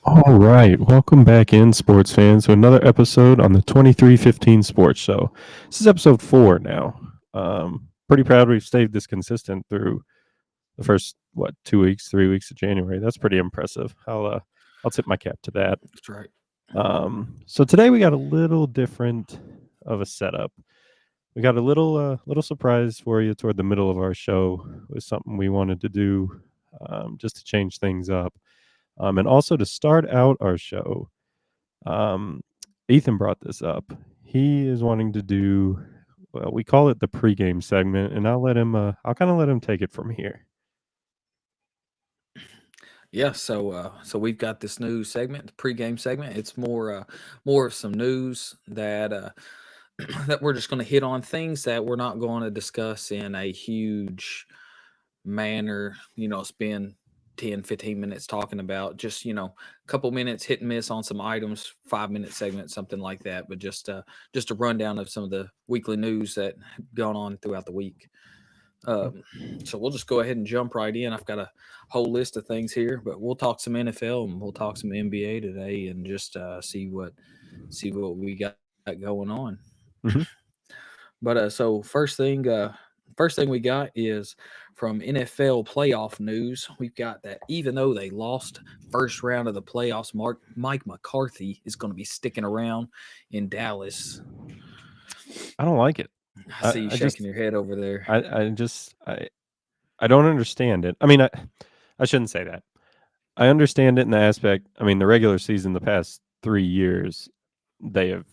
All right, welcome back in, sports fans, to another episode on the 2315 Sports Show. This is episode 4 now. Pretty proud we've stayed this consistent through the first 2 weeks, 3 weeks of January. That's pretty impressive. I'll tip my cap to that. That's right. So today we got a little different of a setup. We got a little surprise for you toward the middle of our show with something we wanted to do, just to change things up. And also to start out our show, Ethan brought this up. He is wanting to do, well, we call it the pregame segment, and I'll kind of let him take it from here. Yeah, so we've got this new segment, the pregame segment. It's more of some news that that we're just going to hit on things that we're not going to discuss in a huge manner. Spend 10, 15 minutes talking about just a couple minutes hit and miss on some items, 5 minute segment, something like that. But just a rundown of some of the weekly news that gone on throughout the week. So we'll just go ahead and jump right in. I've got a whole list of things here, but we'll talk some NFL and we'll talk some NBA today, and just see what we got going on. Mm-hmm. But first thing we got is from NFL playoff news. We've got that even though they lost first round of the playoffs, Mike McCarthy is going to be sticking around in Dallas. I don't like it. I I, see you I just, shaking your head over there. I don't understand it. I mean, I shouldn't say that. I understand it in the aspect. I mean, the regular season, the past 3 years, they have,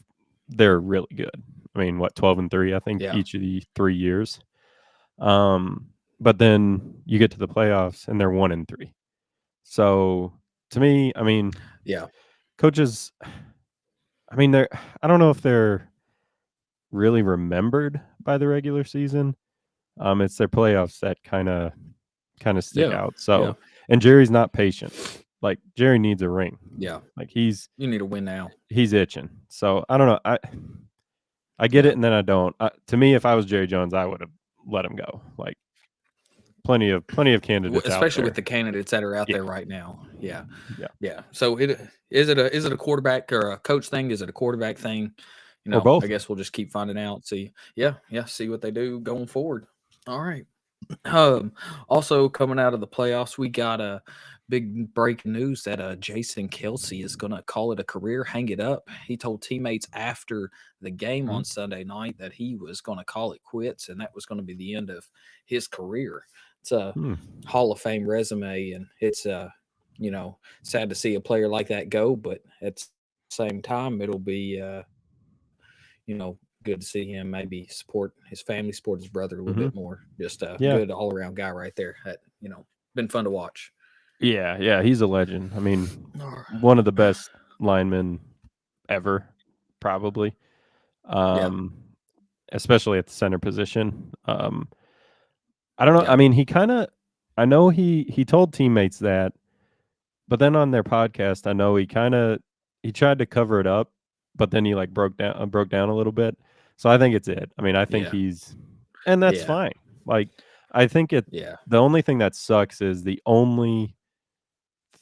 they're really good. I mean, what, 12-3, I think, Yeah, each of the 3 years. But then you get to the playoffs and they're 1-3. So to me, I mean, yeah, coaches, I mean, I don't know if they're really remembered by the regular season. It's their playoffs that kind of stick yeah, out. yeah, So, and Jerry's not patient. Like Jerry needs a ring. yeah. Like he's You need a win now. he's itching. So I don't know. I get Yeah. it, and then I don't. To me, if I was Jerry Jones, I would have let him go. Like plenty of candidates out Especially with there. the candidates that are out Yeah, there right now. Yeah, yeah, yeah. So is it a quarterback or a coach thing? Is it a quarterback thing? or I both. guess we'll just keep finding out. See, yeah, yeah. See what they do going forward. All right. Also coming out of the playoffs, we got a big breaking news that Jason Kelsey is going to call it a career, hang it up. He told teammates after the game Mhm. on Sunday night that he was going to call it quits, and that was going to be the end of his career. It's a Hmm. Hall of Fame resume, and it's sad to see a player like that go, but at the same time, it'll be good to see him maybe support his family, support his brother a little bit more. Mhm. Just a good all Yeah. around guy right there. That been fun to watch. Yeah. Yeah. He's a legend. I mean, Alr- one of the best linemen ever, probably. Yeah, Um, Especially at the center position. I don't know. yeah, I mean, I know he told teammates that, but then on their podcast, I know he tried to cover it up, but then he like broke down a little bit. So I think it's it. I mean, I think yeah, and that's yeah, fine. Like I think yeah, the only thing that sucks is the only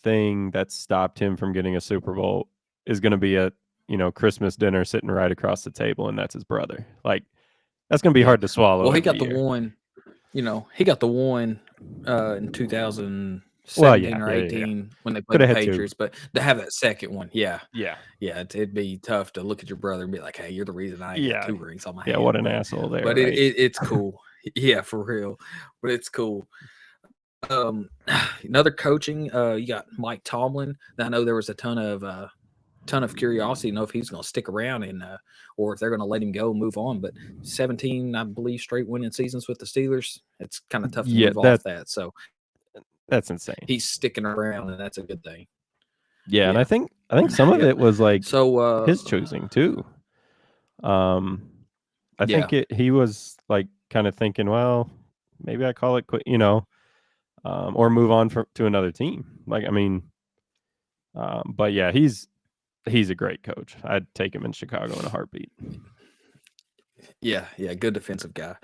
thing that stopped him from getting a Super Bowl is going to be at, Christmas dinner sitting right across the table, and that's his brother. Like that's going to be yeah. hard to swallow Well, he every got the year. one. He got the one in Well, 2017 yeah, or yeah, yeah, yeah. 18 when they played Could the have had two. Patriots, but to have that second one, yeah, Yeah, yeah, it'd be tough to look at your brother and be like, "Hey, you're the reason I ain't got yeah, two rings on my yeah. What hand." an But asshole there, but it, right? it it's cool, yeah, for real. But it's cool. Um, another coaching, you got Mike Tomlin. I know there was a ton of curiosity to know if he's going to stick around and or if they're going to let him go and move on. But 17, I believe, straight winning seasons with the Steelers. It's kind of tough to Yeah, move off that. So that's insane. he's sticking around, and that's a good thing. Yeah, and Yeah. I think some of Yep. it was like So his choosing too. Um, I yeah, think he was like kind of thinking, well, maybe I call it quit, or move on to another team. Like, I mean, but yeah, he's a great coach. I'd take him in Chicago in a heartbeat. yeah, yeah. Good defensive guy.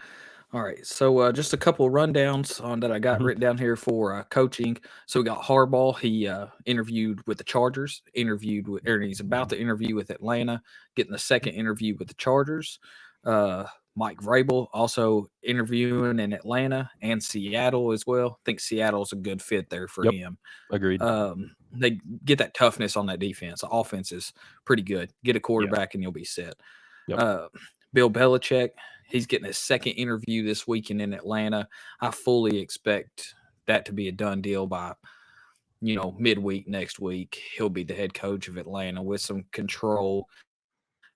All right, so just a couple of rundowns on that I got Mhm. written down here for coaching. So we got Harbaugh. He interviewed with the Chargers. Interviewed with, or he's about to interview with Atlanta. Getting the second interview with the Chargers. Uh, Mike Vrabel also interviewing in Atlanta and Seattle as well. I think Seattle's a good fit there for Yep. him. Agreed. They get that toughness on that defense. The offense is pretty good. Get a Yeah. quarterback and you'll be set. Yep. Uh, Bill Belichick, he's getting his second interview this weekend in Atlanta. I fully expect that to be a done deal by midweek next week. He'll be the head coach of Atlanta with some control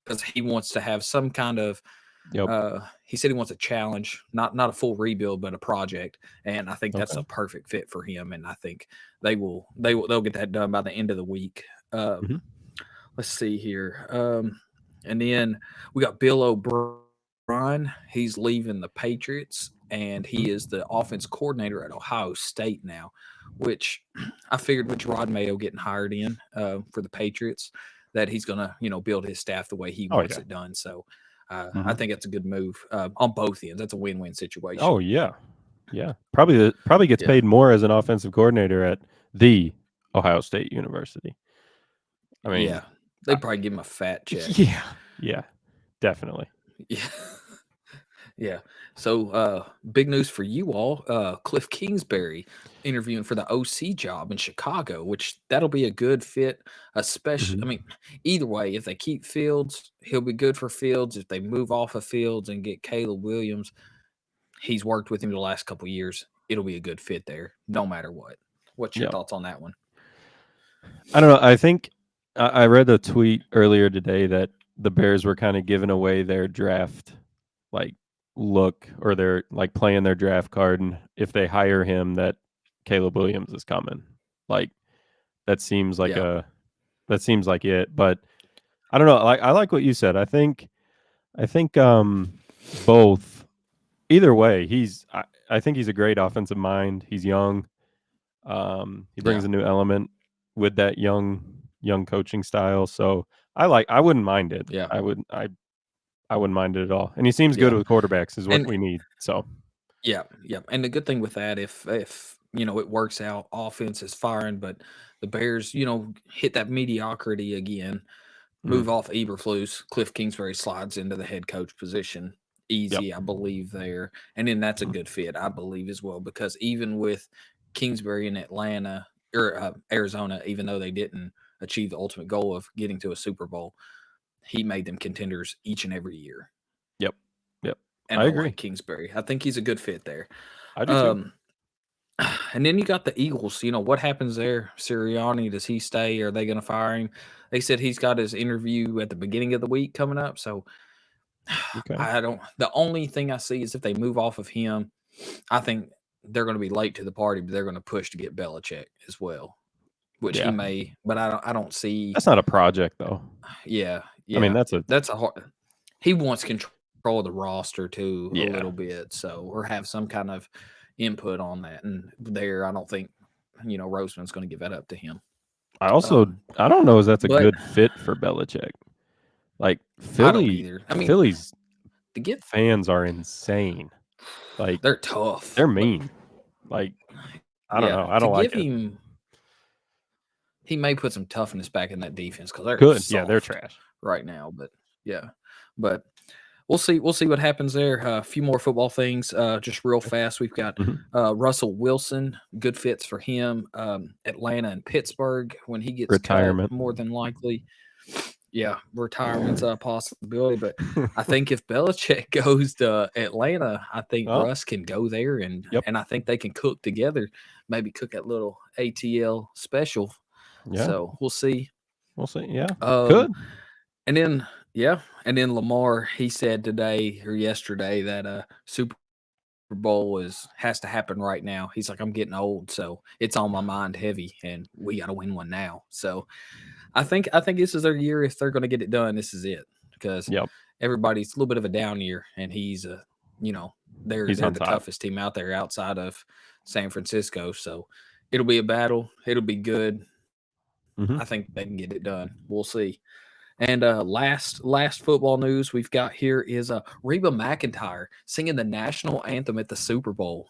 because he wants to have some kind of Yep. he said he wants a challenge, not a full rebuild, but a project, and I think that's Okay. a perfect fit for him. And I think they'll get that done by the end of the week. Mhm. Let's see here, and then we got Bill O'Brien. He's leaving the Patriots, and he is the Mhm. offense coordinator at Ohio State now, which I figured with Gerard Mayo getting hired in for the Patriots that he's gonna build his staff the way he Oh wants yeah. it done. So I Mhm. think that's a good move on both ends. That's a win-win situation. Oh yeah. Yeah. Probably gets Yeah, paid more as an offensive coordinator at the Ohio State University. I mean, yeah. They probably give him a fat check. yeah. Yeah. Definitely. Yeah. Yeah. So, big news for you all. Cliff Kingsbury interviewing for the OC job in Chicago, which that'll be a good fit. Especially, I Mhm. mean, either way, if they keep Fields, he'll be good for Fields. If they move off of Fields and get Caleb Williams, he's worked with him the last couple years. It'll be a good fit there, no matter what. What's your Yeah. thoughts on that one? I don't know. I think I read a tweet earlier today that the Bears were kind of giving away their draft like look, or they're like playing their draft card, and if they hire him that Caleb Williams is coming. Like that seems like Yeah, it, but I don't know. Like I like what you said. I think both, either way, I think he's a great offensive mind. He's young. He yeah, brings a new element with that young coaching style. So I wouldn't mind it. yeah, I wouldn't mind it at all. And he seems good yeah. with quarterbacks is what And we need. So yeah, yeah. And the good thing with that, if it works out, offense is firing, but the Bears, hit that mediocrity again, mhm. move off Eberflus, Cliff Kingsbury slides into the head coach position Yep. easy, I believe there, and then that's a Mhm. good fit, I believe as well, because even with Kingsbury in Atlanta or Arizona, even though they didn't achieve the ultimate goal of getting to a Super Bowl, he made them contenders each and every year. Yep. Yep. And I I agree. like Kingsbury. I think he's a good fit there. I do too. Um, and then you got the Eagles. What happens there? Sirianni, does he stay? Are they going to fire him? They said he's got his interview at the beginning of the week coming up. So Okay. I don't. The only thing I see is if they move off of him, I think they're going to be late to the party, but they're going to push to get Belichick as well, which he Yeah. may. But I don't see. That's not a project though. Yeah, I mean, yeah. that's a That's a hard. He wants control of the roster too a little yeah. bit, so or have some kind of input on that. And there, I don't think Roseman's going to give that up to him. I don't know if that's a But good fit for Belichick. Like I don't either. I mean, Philly's to get fans are insane. Like they're tough, they're but mean. Like I don't yeah, know. I to don't give like it. him, he may put some toughness back in that defense because they're Good. Yeah, they're soft trash. right now. But yeah, but we'll see. We'll see what happens there. A few more football things, just real fast. We've got Mhm. Russell Wilson, good fits for him. Atlanta and Pittsburgh when he gets cut, Retirement. more than likely. Yeah, retirement's a possibility, but I think if Belichick goes to Atlanta, I think Well, Russ can go there, and yep. and I think they can cook together. Maybe cook that little ATL special. Yeah. So we'll see. We'll see. Yeah. Um, Good. and then yeah, and then Lamar, he said today or yesterday that Super Bowl has to happen right now. He's like, I'm getting old, so it's on my mind heavy, and we got to win one now. So I think this is their year. If they're going to get it done, this is it because Yep. everybody's a little bit of a down year, and he's you know, He's they're on the top. toughest team out there outside of San Francisco. So it'll be a battle. It'll be good. I Hmm. think they can get it done. We'll see. And last football news we've got here is Reba McEntire singing the national anthem at the Super Bowl.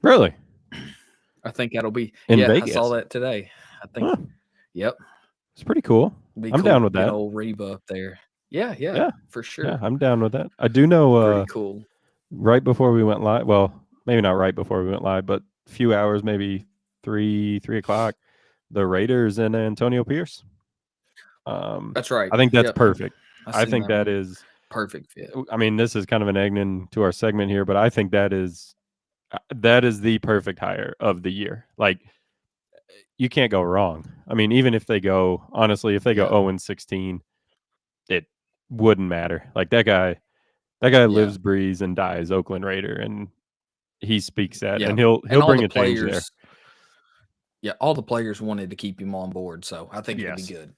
Really? I think that'll be In yeah. I saw Vegas? that today. I think Huh. yep, It's pretty cool. be I'm cool down with getting that. old Reba up there. Yeah, yeah, Yeah. for Yeah, sure. I'm down with that. I do know Pretty cool. right before we went live, well, maybe not right before we went live, but a few hours, maybe 3 o'clock, the Raiders and Antonio Pierce. That's right. I think that's Yep, perfect. I I seen think that that one. is Perfect fit. I mean, this is kind of an egg into our segment here, but I think that is the perfect hire of the year. Like, you can't go wrong. I mean, even if they go honestly, if they go Yeah, 0-16, it wouldn't matter. Like that guy yeah, lives, breathes, and dies Oakland Raider, and he speaks that, yeah. and he'll And he'll all bring the a change there. players, yeah, all the players wanted to keep him on board, so I think it'll be Yes. good.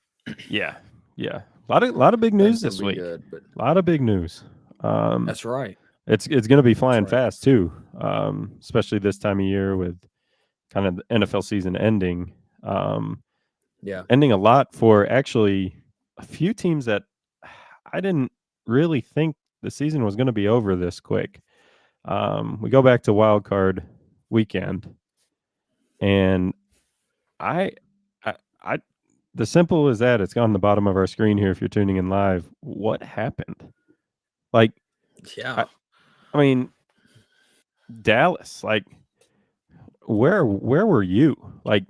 Yeah. Yeah. A lot of big I think news it'll this be week. good. But A lot of big news. Um, that's right. it's going to be That's flying right. fast too. Especially this time of year with kind of the NFL season ending. Um, Yeah, ending a lot for actually a few teams that I didn't really think the season was going to be over this quick. We go back to wild card weekend, and I, I, the simple as that. It's on the bottom of our screen here. If you're tuning in live, what happened? Like, yeah, I, I mean, Dallas. Like, where were you? Like,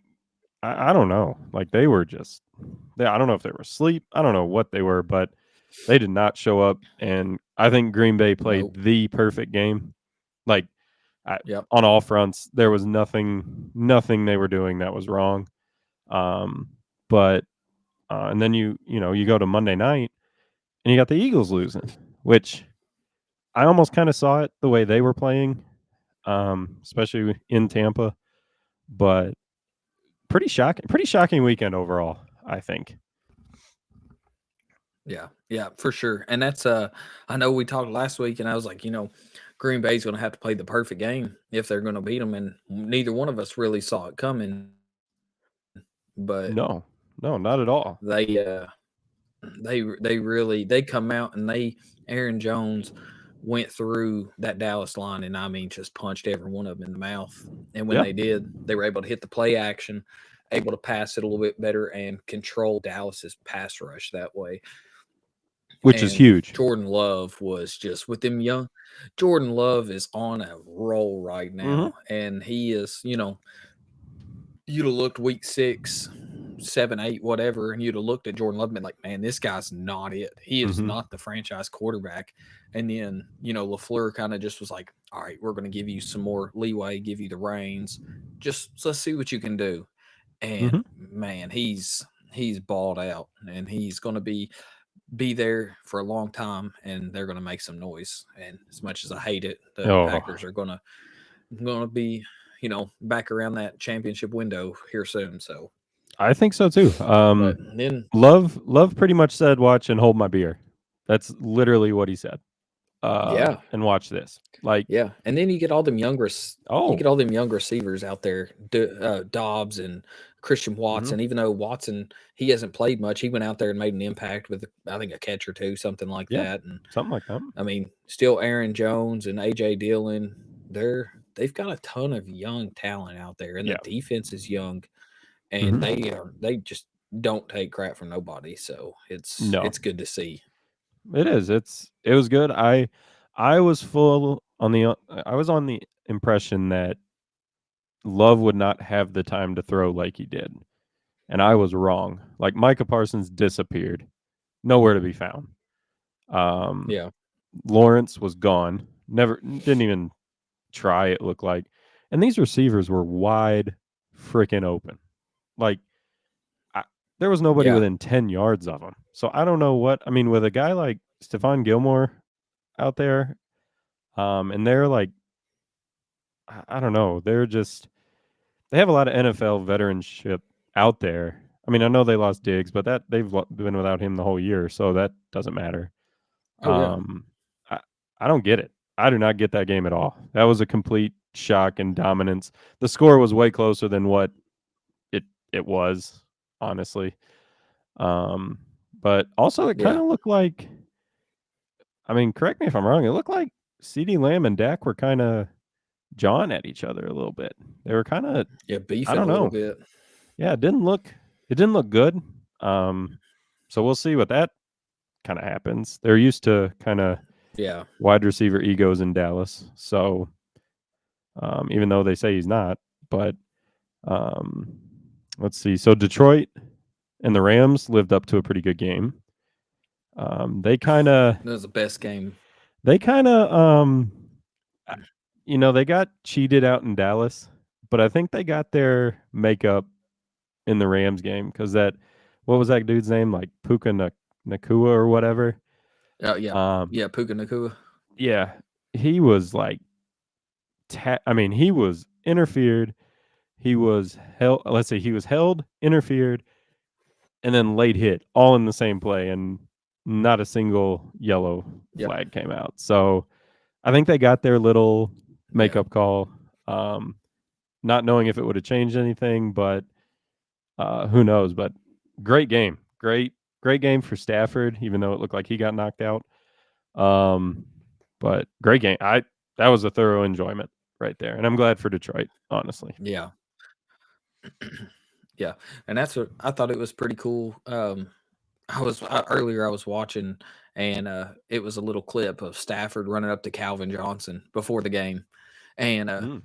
I don't know. Like, they were just. I don't know if they were asleep. I don't know what they were, but they did not show up. And I think Green Bay played nope. the perfect game. Like, I, Yep. on all fronts, there was nothing they were doing that was wrong. Um, but and then you go to Monday night and you got the Eagles losing, which I almost kind of saw it the way they were playing, especially in Tampa. But pretty shocking weekend overall, I think. Yeah, yeah, for sure. And that's I know we talked last week, and I was like, Green Bay's going to have to play the perfect game if they're going to beat them, and neither one of us really saw it coming. But No, no, not at all. they really they come out and they Aaron Jones went through that Dallas line, and I mean just punched every one of them in the mouth. And when Yeah, they did, they were able to hit the play action, able to pass it a little bit better, and control Dallas's pass rush that way. which is And huge. Jordan Love was just with them young. Jordan Love is on a roll right Hmm. now, and he is, you'd have looked week 6, 7, 8, whatever, and you'd have looked at Jordan Love and been like, man, this guy's not it. He is Hmm. not the franchise quarterback. And then, LaFleur kind of just was like, all right, we're going to give you some more leeway, give you the reins. Just let's see what you can do. And Hmm. man, he's balled out, and he's going to be there for a long time, and they're going to make some noise. And as much as I hate it, the Oh, Packers are going to be, back around that championship window here soon. So, I think so too. but then Love pretty much said, "Watch and hold my beer." That's literally what he said. yeah, And watch this. Like, yeah, and then you get all them you oh, get all them young receivers out there, Dobbs and Christian mhm, Watson. Even though Watson he hasn't played much, he went out there and made an impact with I think a catch or two, something like yeah, that. And something like that. I mean, still Aaron Jones and AJ Dillon. They've got a ton of young talent out there, and the Yeah. defense is young, and Hmm. they just don't take crap from nobody. So No, it's good to see. it is. It was good. I was full on the. I was on the impression that Love would not have the time to throw like he did, and I was wrong. Like, Micah Parsons disappeared, nowhere to be found. Um, Yeah, Lawrence was gone. Never didn't even try. It looked like, and these receivers were wide freaking open. Like, I, there was nobody yeah. within 10 yards of him. So I don't know what I mean with a guy like Stephon Gilmore out there. And they're like, I don't know. They have a lot of NFL veteranship out there. I mean, I know they lost Diggs, but that been without him the whole year, so that doesn't matter. Oh yeah. Um, I, I don't get it. I do not get that game at all. That was a complete shock and dominance. The score was way closer than what it it was, honestly. Um, But also, it kind Yeah. of looked like, I mean, correct me if I'm wrong, it looked like CeeDee Lamb and Dak were kind of jawing at each other a little bit. They were kind of, Yeah, I beefing don't a little know. bit. Yeah, it didn't look good. Um, so we'll see what that kind of happens. They're used to kind of Yeah. wide receiver egos in Dallas. So even though they say he's not, but um, let's see. So Detroit and the Rams lived up to a pretty good game. They kind of, That was the best game. they kind of, uh, they got cheated out in Dallas, but I think they got their makeup in the Rams game because what was that dude's name? Like Nakua or whatever. Oh yeah. Um, Yeah, Puka Nakua. yeah, he was like, I mean, he was interfered. He was held. Let's say he was held, interfered, and then late hit all in the same play, and not a single yellow Yep. flag came out. So I think they got their little Yeah. makeup call, not knowing if it would have changed anything, but who knows? But great game, great game for Stafford, even though it looked like he got knocked out. Um, but great game. That was a thorough enjoyment right there, and I'm glad for Detroit, honestly. Yeah. Yeah. And that's what I thought it was pretty cool. Earlier I was watching and it was a little clip of Stafford running up to Calvin Johnson before the game. And Mm.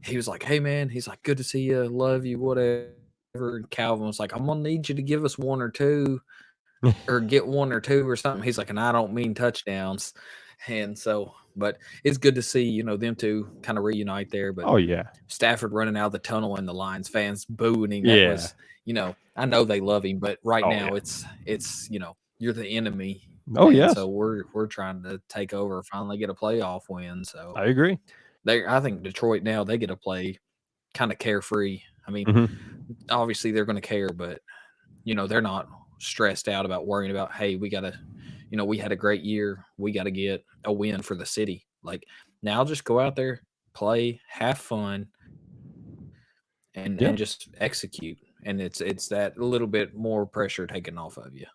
he was like, "Hey man," he's like, "Good to see you, love you, whatever." And Calvin was like, "I'm gonna need you to give us one or two, or get one or two or something." He's like, "And I don't mean touchdowns." And so, but it's good to see them two kind of reunite there. But Oh yeah, Stafford running out of the tunnel and the Lions fans booing him. That yeah. was, I know they love him, but right Oh now yeah. it's you're the enemy, Oh and so yes, we're trying to take over, finally get a playoff win. So I agree. I think Detroit now they get to play kind of carefree. I mean, Hmm. obviously they're going to care, but they're not stressed out about worrying about, hey, we got to, we had a great year, we got to get a win for the city. Like now, just go out there, play, have fun, and Yeah. just execute. And it's that little bit more pressure taken off of you.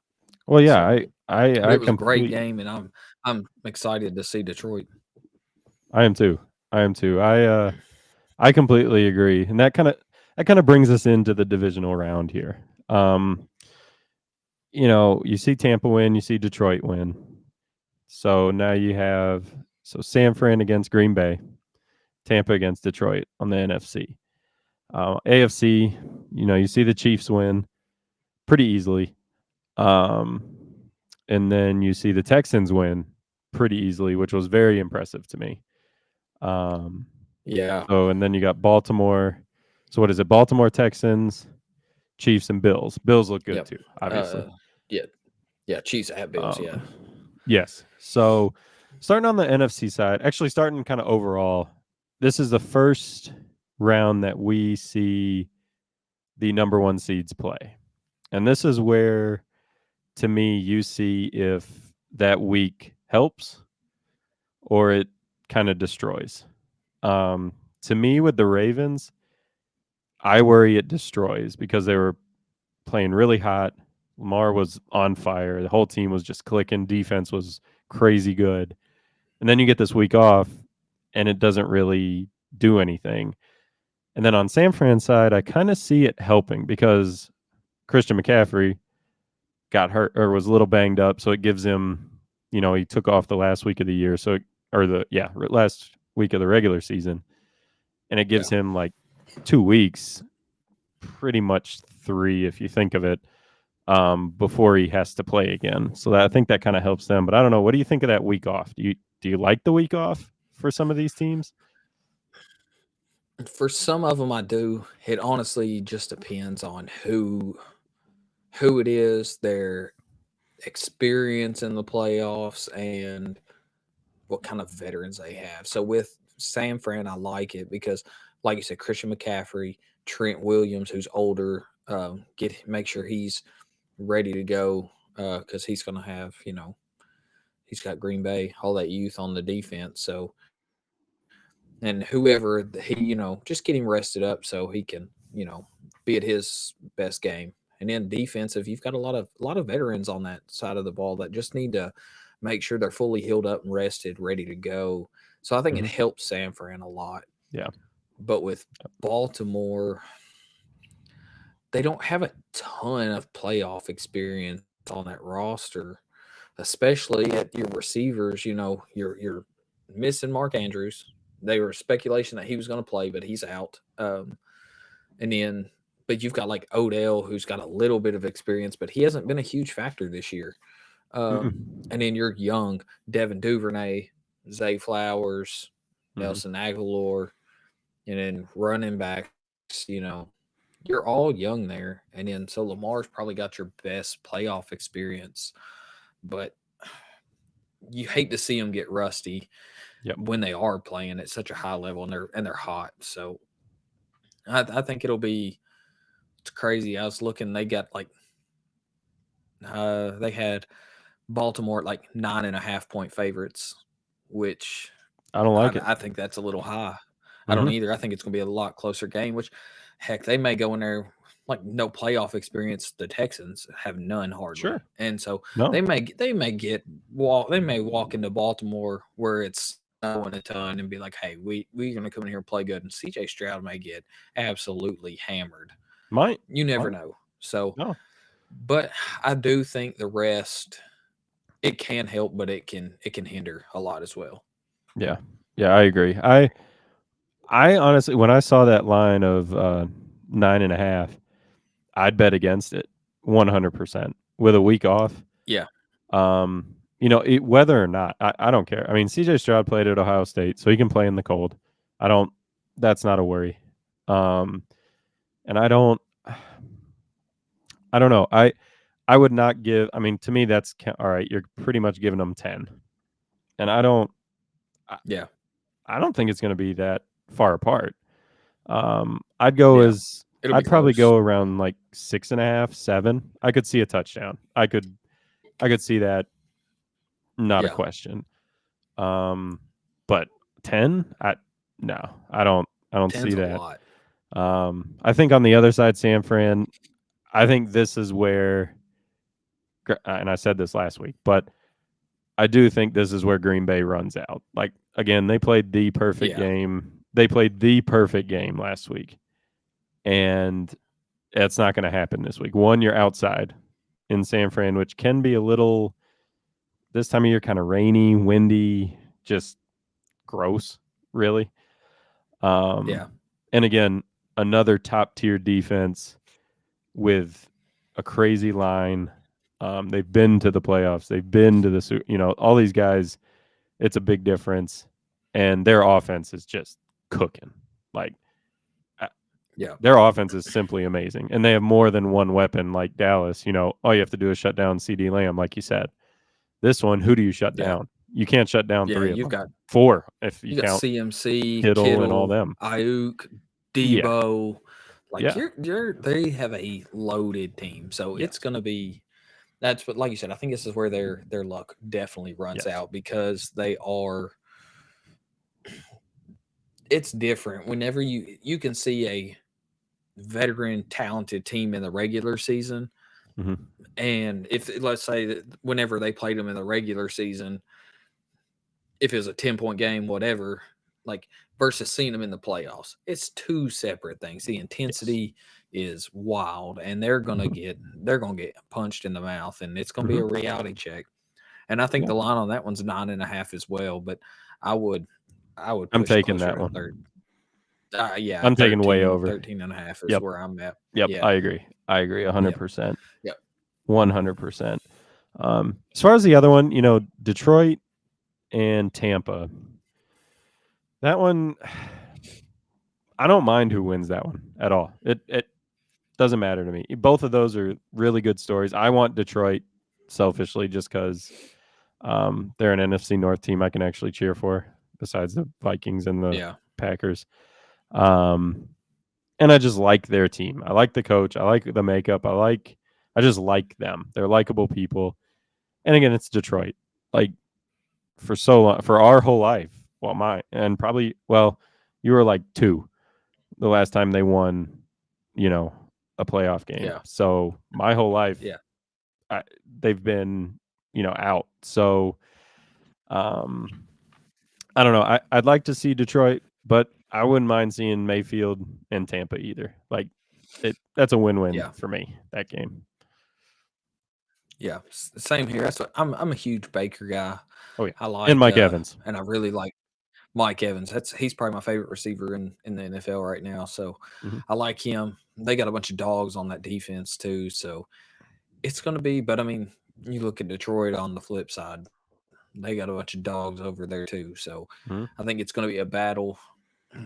Well, yeah. So, but I it was a great complete. game, and I'm excited to see Detroit. I am too. I am too. I completely agree, and that kind of brings us into the divisional round here. Um, you see Tampa win, you see Detroit win. So now you have San Fran against Green Bay, Tampa against Detroit on the NFC. AFC, you see the Chiefs win pretty easily. Um, and then you see the Texans win pretty easily, which was very impressive to me. Um, Yeah. and then you got Baltimore. So what is it? Baltimore Texans, Chiefs, and Bills. Bills look good Yep. too, obviously. Yeah. Yeah. Chiefs at Bills. Yeah. Um, yes. So starting on the NFC side, actually starting kind of overall, this is the first round that we see the number one seeds play. And this is where, to me, you see if that week helps or it kind of destroys. Um, to me, with the Ravens, I worry it destroys because they were playing really hot. Lamar was on fire. The whole team was just clicking. Defense was crazy good. And then you get this week off and it doesn't really do anything. And then on San Fran's side, I kind of see it helping because Christian McCaffrey got hurt or was a little banged up. So it gives him, he took off the last week of the year. Last week of the regular season. And it Yeah. gives him like 2 weeks, pretty much three if you think of it, before he has to play again. So I think that kind of helps them. But I don't know. What do you think of that week off? Do you like the week off for some of these teams? For some of them, I do. It honestly just depends on who it is, their experience in the playoffs, and what kind of veterans they have. So with San Fran, I like it because, like you said, Christian McCaffrey, Trent Williams, who's older, make sure he's ready to go because he's going to have he's got Green Bay, all that youth on the defense. So and whoever he just get him rested up so he can be at his best game. And then defensive, you've got a lot of veterans on that side of the ball that just need to make sure they're fully healed up and rested, ready to go. So I think it Mhm. helps San Fran a lot. Yeah. But with Baltimore, they don't have a ton of playoff experience on that roster, especially at your receivers. You're missing Mark Andrews. They were speculation that he was going to play, but he's out. And then, but you've got like Odell, who's got a little bit of experience, but he hasn't been a huge factor this year. Mm-mm. And then you're young, Devin Duvernay, Zay Flowers, Mhm. Nelson Aguilar, and then running backs. You're all young there, and then so Lamar's probably got your best playoff experience, but you hate to see them get rusty Yep. when they are playing at such a high level and they're hot. So I think it'll be it's crazy. I was looking; they got like they had Baltimore at like 9.5 point favorites, which I don't I, like it. I think that's a little high. I don't Mhm. either. I think it's going to be a lot closer game. Which, heck, they may go in there like no playoff experience. The Texans have none hardly, Sure. and so No. they may walk into Baltimore where it's snowing a ton and be like, "Hey, we're going to come in here and play good." And C.J. Stroud may get absolutely hammered. Might. You never Might. know. So, No. but I do think the rest it can help, but it can hinder a lot as well. Yeah. Yeah, I agree. I honestly, when I saw that line of 9.5, I'd bet against it 100% with a week off. Yeah, Whether or not, I don't care. I mean, CJ Stroud played at Ohio State, so he can play in the cold. I don't, that's not a worry. Um, and I don't know. I would not give, I mean, to me, all right. You're pretty much giving them 10. And I, yeah, I don't think it's going to be that far apart. I'd go yeah. as It'll be I'd probably close. go around like 6.5, 7. I could see a touchdown. I could see that, not a Yeah, question. But 10, no, I don't see ten's a that. lot. I think on the other side, San Fran. I think this is where, and I said this last week, but I do think this is where Green Bay runs out. Like again, they played the perfect Yeah, game. They played the perfect game last week, and it's not going to happen this week. One, you're outside in San Fran, which can be a little this time of year kind of rainy, windy, just gross, really. Um, yeah, and again, another top tier defense with a crazy line. They've been to the playoffs. They've been to all these guys. It's a big difference, and their offense is just cooking. Like uh, yeah, their offense is simply amazing, and they have more than one weapon. Like Dallas, all you have to do is shut down CD Lamb, like you said. This one, who do you shut yeah, down? You can't shut down yeah. three of them. Four, if you You got count CMC, Kittle and all Kittle, them. Ayuk, Yeah, Debo. Like yeah, they have a loaded team, so it's yes, gonna be. That's what, like you said, I think this is where their luck definitely runs yes. out because they are. It's different whenever you can see a veteran talented team in the regular season, Hmm. and if let's say that whenever they played them in the regular season, if it was a 10-point game, whatever, like versus seeing them in the playoffs, it's two separate things. The Yes. intensity is wild, and they're gonna get punched in the mouth, and it's gonna be Hmm. a reality check. And I think Yeah, the line on that one's 9.5 as well. But I would I would I'm push it taking closer that to one. third. Yeah, I'm taking way 13, over. 13.5 is Yep, where I'm at. yep. Yeah. I agree. I agree. Yep. 100%. Yep. 100%. As far as the other one, Detroit and Tampa. That one, I don't mind who wins that one at all. It doesn't matter to me. Both of those are really good stories. I want Detroit selfishly just because they're an NFC North team I can actually cheer for, besides the Vikings and the Yeah. Packers. Um, and I just like their team. I like the coach. I like the makeup. I just like them. They're likable people. And again, it's Detroit. Like for so long, for our whole life. Well, and probably, well, you were like 2 the last time they won, you know, a playoff game. Yeah. So my whole life, Yeah. they've been, out. So um, I don't know. I'd like to see Detroit, but I wouldn't mind seeing Mayfield and Tampa either. Like that's a win-win Yeah. for me, that game. Yeah. Same here. That's what, I'm a huge Baker guy. Oh yeah. I And like Mike Evans. and I really like Mike Evans. He's probably my favorite receiver in the NFL right now. So Mhm. I like him. They got a bunch of dogs on that defense too. So it's going to be. But I mean, you look at Detroit on the flip side. They got a bunch of dogs over there too. So Mhm. I think it's going to be a battle.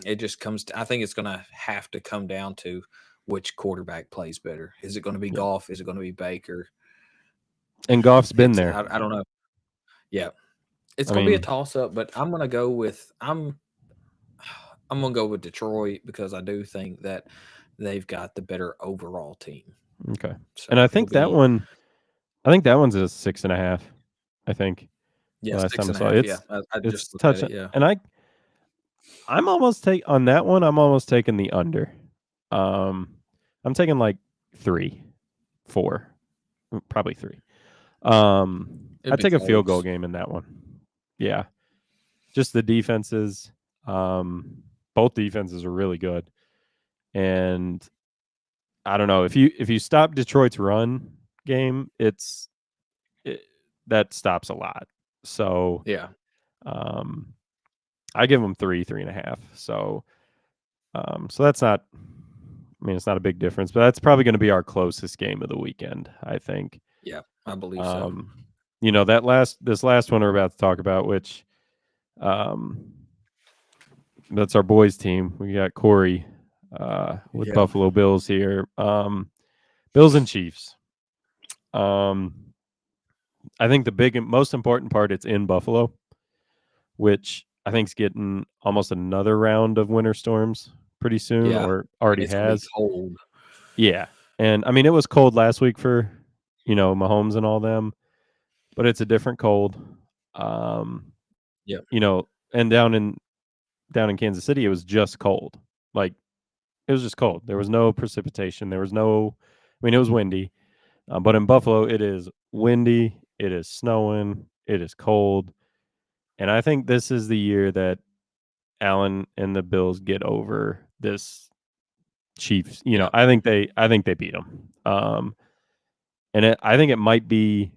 It just comes. I think it's going to have to come down to which quarterback plays better. Is it going to be Yep. Goff? Is it going to be Baker? And Goff's been It's there. I don't know. Yeah, it's I going to be a mean, toss up. But I'm going to go with I'm gonna go with Detroit because I do think that they've got the better overall team. okay. And So it'll be I think that one's a 6.5. I think yeah, the last six time I and a saw half. it. Yeah, I just It's looked at touch it. Yeah, and I'm almost take on that one. I'm almost taking the under. Um, I'm taking like 3, 4, probably 3. it'd I be take a field goal close. game in that one. Yeah, just the defenses. Um, both defenses are really good, and I don't know if you stop Detroit's run game, it, that stops a lot. So Yeah, um, I give them 3, 3.5. So that's not. I mean, it's not a big difference, but that's probably going to be our closest game of the weekend, I think. yeah, I believe so. Um, this last one we're about to talk about, which um, that's our boys team. We got Corey with Yeah, Buffalo Bills here. Bills and Chiefs. I think the big and most important part, it's in Buffalo, which I think is getting almost another round of winter storms pretty soon, yeah, or and already it's gonna be has. cold. Yeah, and I mean it was cold last week for Mahomes and all them, but it's a different cold. Um, Yeah, and down in Kansas City, it was just cold. Like it was just cold. There was no precipitation. There was no. I mean, it was windy, but in Buffalo, it is windy. It is snowing. It is cold, and I think this is the year that Allen and the Bills get over this Chiefs. yeah, I think they beat them. I think it might be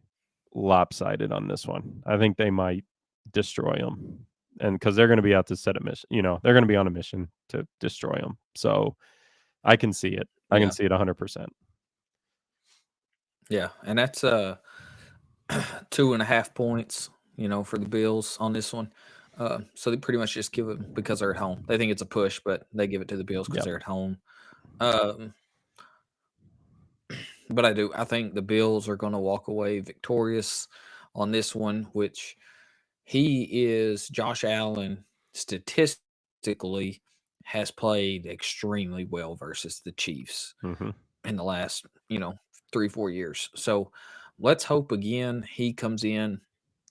lopsided on this one. I think they might destroy them, and because they're going to be out to set a mission, they're going to be on a mission to destroy them. So I can see it. I can yeah, see it 100%. yeah, and that's 2.5 points. For the Bills on this one. So they pretty much just give it because they're at home. They think it's a push, but they give it to the Bills because Yep. they're at home. Um, but I do. I think the Bills are going to walk away victorious on this one, which he is Josh Allen statistically has played extremely well versus the Chiefs Hmm. in the last, 3-4 years. So let's hope again he comes in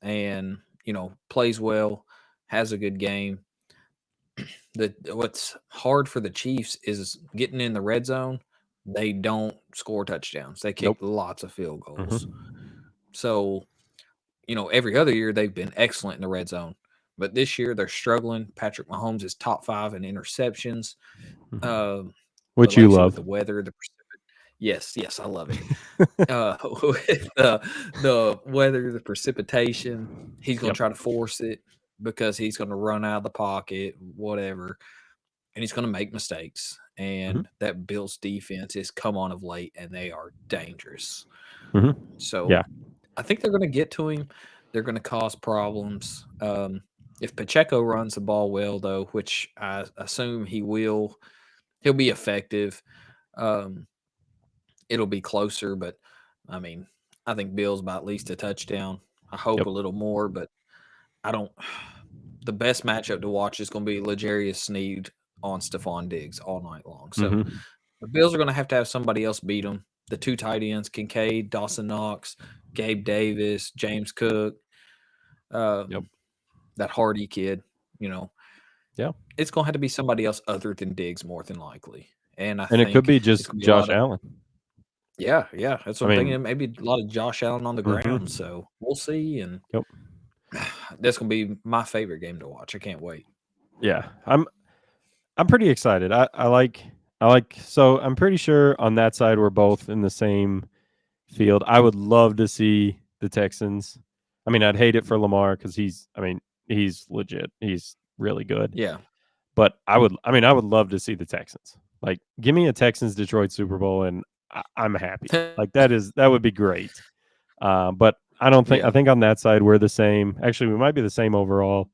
and, plays well, has a good game. What's hard for the Chiefs is getting in the red zone. They don't score touchdowns. They kick Nope. lots of field goals. Hmm. So, every other year they've been excellent in the red zone. But this year they're struggling. Patrick Mahomes is top 5 in interceptions. Hmm. Um, but Which like you you said, with love. the weather, yes, yes, I love it. With the weather, the precipitation, he's going to Yep. try to force it because he's going to run out of the pocket, whatever, and he's going to make mistakes. Hmm. And that Bills defense has come on of late, and they are dangerous. Hmm. So Yeah. I think they're going to get to him. They're going to cause problems. If Pacheco runs the ball well, though, which I assume he will, he'll be effective. Um, it'll be closer, but I mean, I think Bills by at least a touchdown. I hope Yep. a little more, but I don't. The best matchup to watch is going to be L'Jarius Sneed on Stephon Diggs all night long. So Hmm. the Bills are going to have somebody else beat them. The two tight ends, Kincaid, Dawson Knox, Gabe Davis, James Cook, Yep. um, that Hardy kid. You know, Yeah. it's going to have to be somebody else other than Diggs more than likely. and I And it could think be it's just gonna be a Josh lot of Allen. yeah, that's I what I'm mean, thinking. Maybe a lot of Josh Allen on the ground, mhm. so we'll see. And Yep. that's gonna be my favorite game to watch. I can't wait. Yeah. I'm pretty excited. I like so I'm pretty sure on that side we're both in the same field. I would love to see the Texans. I mean, I'd hate it for Lamar cuz he's legit. He's really good. Yeah. But I would love to see the Texans. Like give me a Texans Detroit Super Bowl and I'm happy. Like that would be great. But I don't think Yeah. I think on that side we're the same. Actually, we might be the same overall.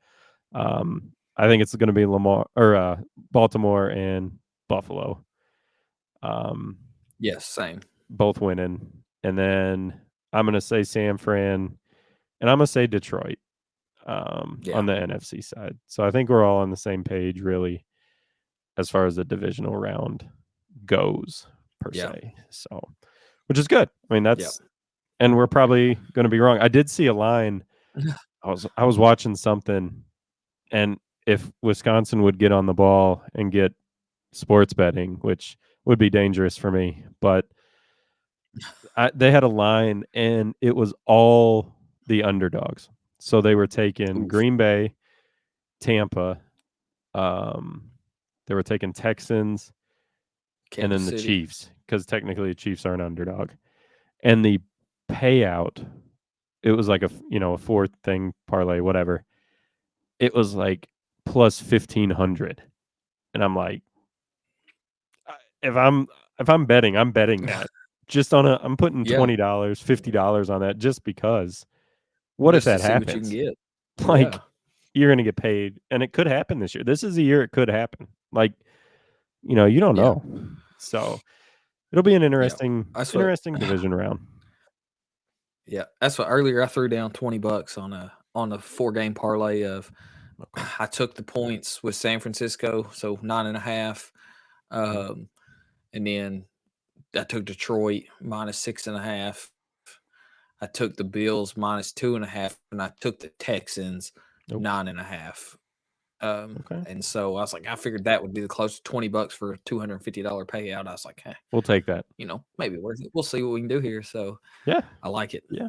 I think it's going to be Lamar or Baltimore and Buffalo, um, Yes, same. both winning, and then I'm going to say San Fran, and I'm going to say Detroit Yeah. on the NFC side. So I think we're all on the same page, really, as far as the divisional round goes, per Yeah. se. So, which is good. I mean, Yeah. and we're probably going to be wrong. I did see a line. I was watching something, and if Wisconsin would get on the ball and get sports betting, which would be dangerous for me, but they had a line, and it was all the underdogs. So they were taking Oof. Green Bay, Tampa, um, they were taking Texans, and Kansas then the City. Chiefs because technically the Chiefs are an underdog. And the payout, it was like a fourth thing parlay, whatever. It was like plus 1,500, and I'm like, if I'm betting, I'm betting that just I'm putting Yeah. $20, $50 on that just because. What if Just to that see what you can happens? get. Like Yeah. you're gonna get paid, and it could happen this year. This is a year it could happen. Like you don't Yeah. know. So it'll be an Yeah. That's what interesting division round. yeah. That's what earlier I threw down $20 on a 4 game parlay of Okay. I took the points with San Francisco, so 9.5. Mhm. Um, and then I took Detroit minus 6.5. I took the Bills minus 2.5, and I took the Texans Nope. 9.5. Okay. And so I was like, I figured that would be the closest $20 for a $250 payout. I was like, hey, We'll take that. maybe worth it. We'll see what we can do here. So Yeah. I like it. Yeah.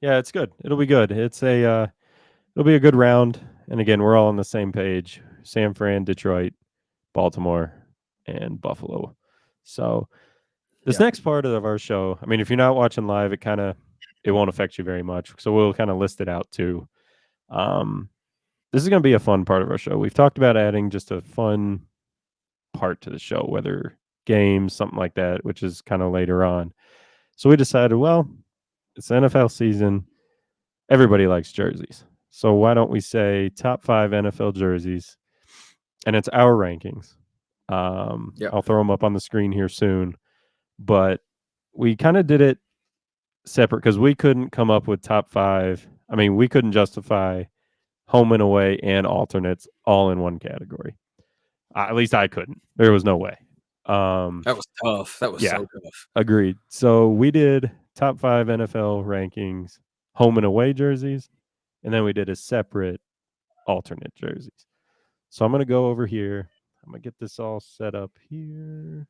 Yeah. It's good. It'll be good. It'll be a good round. And again, we're all on the same page. San Fran, Detroit, Baltimore, and Buffalo. So this Yeah. next part of our show, I mean, if you're not watching live, it won't affect you very much. So we'll kind of list it out too. Um, this is going to be a fun part of our show. We've talked about adding just a fun part to the show, whether games, something like that, which is kind of later on. So we decided, well, it's the NFL season. Everybody likes jerseys. So why don't we say top 5 NFL jerseys? And it's our rankings. Yeah. I'll throw them up on the screen here soon. But we kind of did it separate because we couldn't come up with top 5. I mean, we couldn't justify home and away and alternates all in one category. At least I couldn't. There was no way. Um, That was tough. That was yeah, so tough. agreed. So we did top 5 NFL rankings, home and away jerseys, and then we did a separate alternate jerseys. So I'm gonna go over here. I'm gonna get this all set up here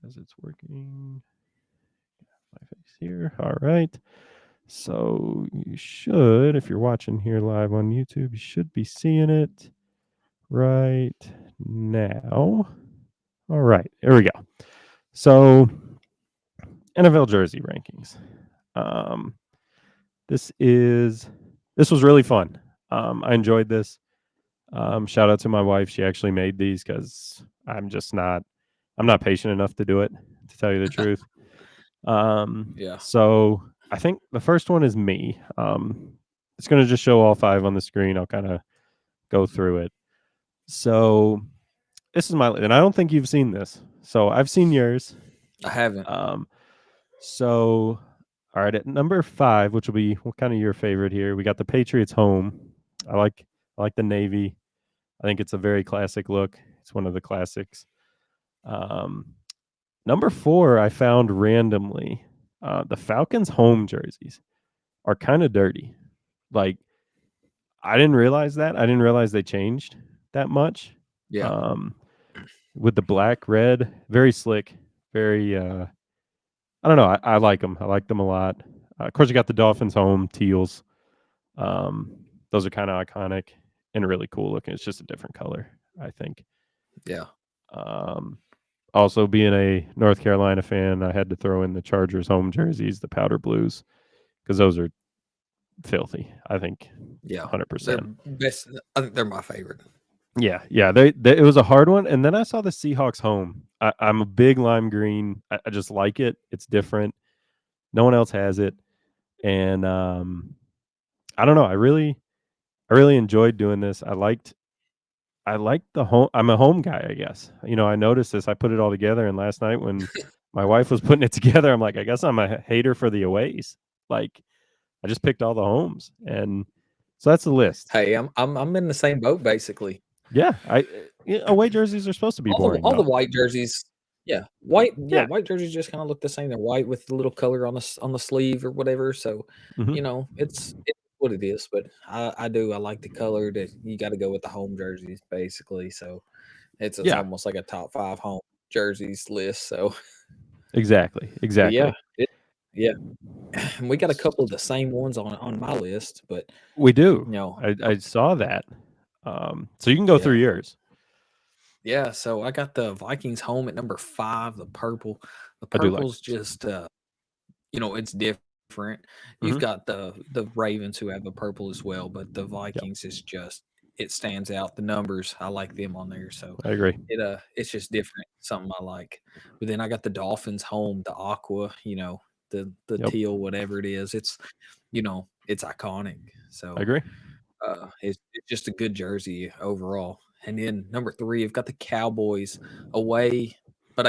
as it's working. My face here. All right. So you should, if you're watching here live on YouTube, you should be seeing it right now. All right, here we go. So NFL jersey rankings. Um, this was really fun. I enjoyed this. Shout out to my wife. She actually made these because I'm not patient enough to do it, to tell you the truth. Yeah. So I think the first one is me. It's going to just show all 5 on the screen. I'll kind of go through it. So this is and I don't think you've seen this. So I've seen yours. I haven't. Um, so all right, at number 5, which will be kind of your favorite here, we got the Patriots home. I like I like the navy. I think it's a very classic look. It's one of the classics. Um, Number 4, I found randomly. The Falcons home jerseys are kind of dirty. Like I didn't realize that. I didn't realize they changed that much. Yeah. Um, with the black, red, very slick, very. I don't know. I like them. I like them a lot. Of course, you got the Dolphins home teals. Um, those are kind of iconic and really cool looking. It's just a different color, I think. Yeah. Um, Also, being a North Carolina fan, I had to throw in the Chargers home jerseys, the powder blues, because those are filthy. I think Yeah. They're 100%. best. I think they're my favorite. Yeah, yeah. It was a hard one, and then I saw the Seahawks home. I'm a big lime green. I just like it. It's different. No one else has it, and I don't know. I really enjoyed doing this. I liked the home. I'm a home guy, I guess. I noticed this. I put it all together, and last night when my wife was putting it together, I'm like, I guess I'm a hater for the aways. Like, I just picked all the homes, and so that's the list. Hey, I'm in the same boat basically. Yeah, away jerseys are supposed to be boring, All the though. white jerseys, Yeah. white jerseys just kinda look the same. They're white with the little color on the sleeve or whatever, so, Hmm. it's what it is, but I like the color that you gotta go with the home jerseys basically, so it's Yeah. almost like a top 5 home jerseys list, so Exactly. but yeah, Exactly. yeah, and we got a couple of the same ones on my list, but, We do. you know I saw that. So you can go through yeah. yours. Yeah, so I got the Vikings home at number 5, the purple. The I do like purple's those. just, it's different. You've Hmm. got the Ravens who have a purple as well, but the Yep. Vikings is just it stands out. The numbers, I like them on there, so I agree. it's just different, something I like. But then I got the Dolphins home, the aqua, the Yep. teal, whatever it is. It's iconic. I So agree. it's just a good jersey overall. And then number 3, I've got the Cowboys away, but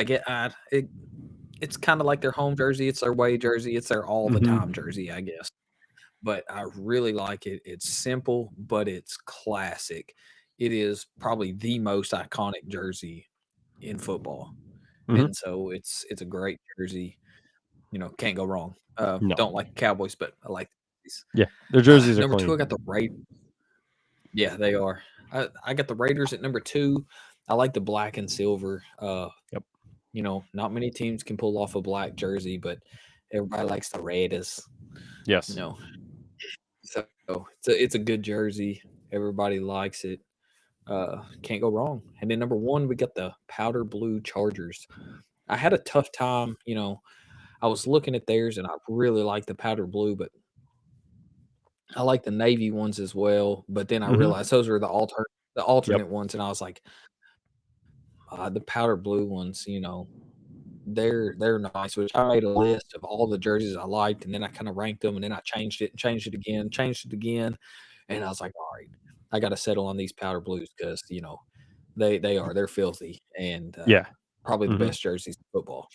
it's kind of like their home jersey. It's their away jersey. It's their all the Hmm. time jersey, I guess. But I really like it. It's simple, but it's classic. It is probably the most iconic jersey in football, Hmm. and so it's a great jersey. Can't go wrong. No. Don't like Cowboys, but I like these. Yeah, their jerseys are Number 2, I got clean. the Raiders. Yeah, they are. I got the Raiders at number 2. I like the black and silver. Yep. Not many teams can pull off a black jersey, but everybody likes the Raiders. You Yes. know, so it's a good jersey. Everybody likes it. Can't go wrong. And then number 1, we got the powder blue Chargers. I had a tough time. I was looking at theirs, and I really like the powder blue, but I like the navy ones as well. But then I Hmm. realized those are the Yep. alternate ones, and I was like, the powder blue ones, they're nice. Which I made a list of all the jerseys I liked, and then I kind of ranked them, and then I changed it again, and I was like, all right, I got to settle on these powder blues because they're filthy and Yeah. probably the Hmm. best jerseys in football.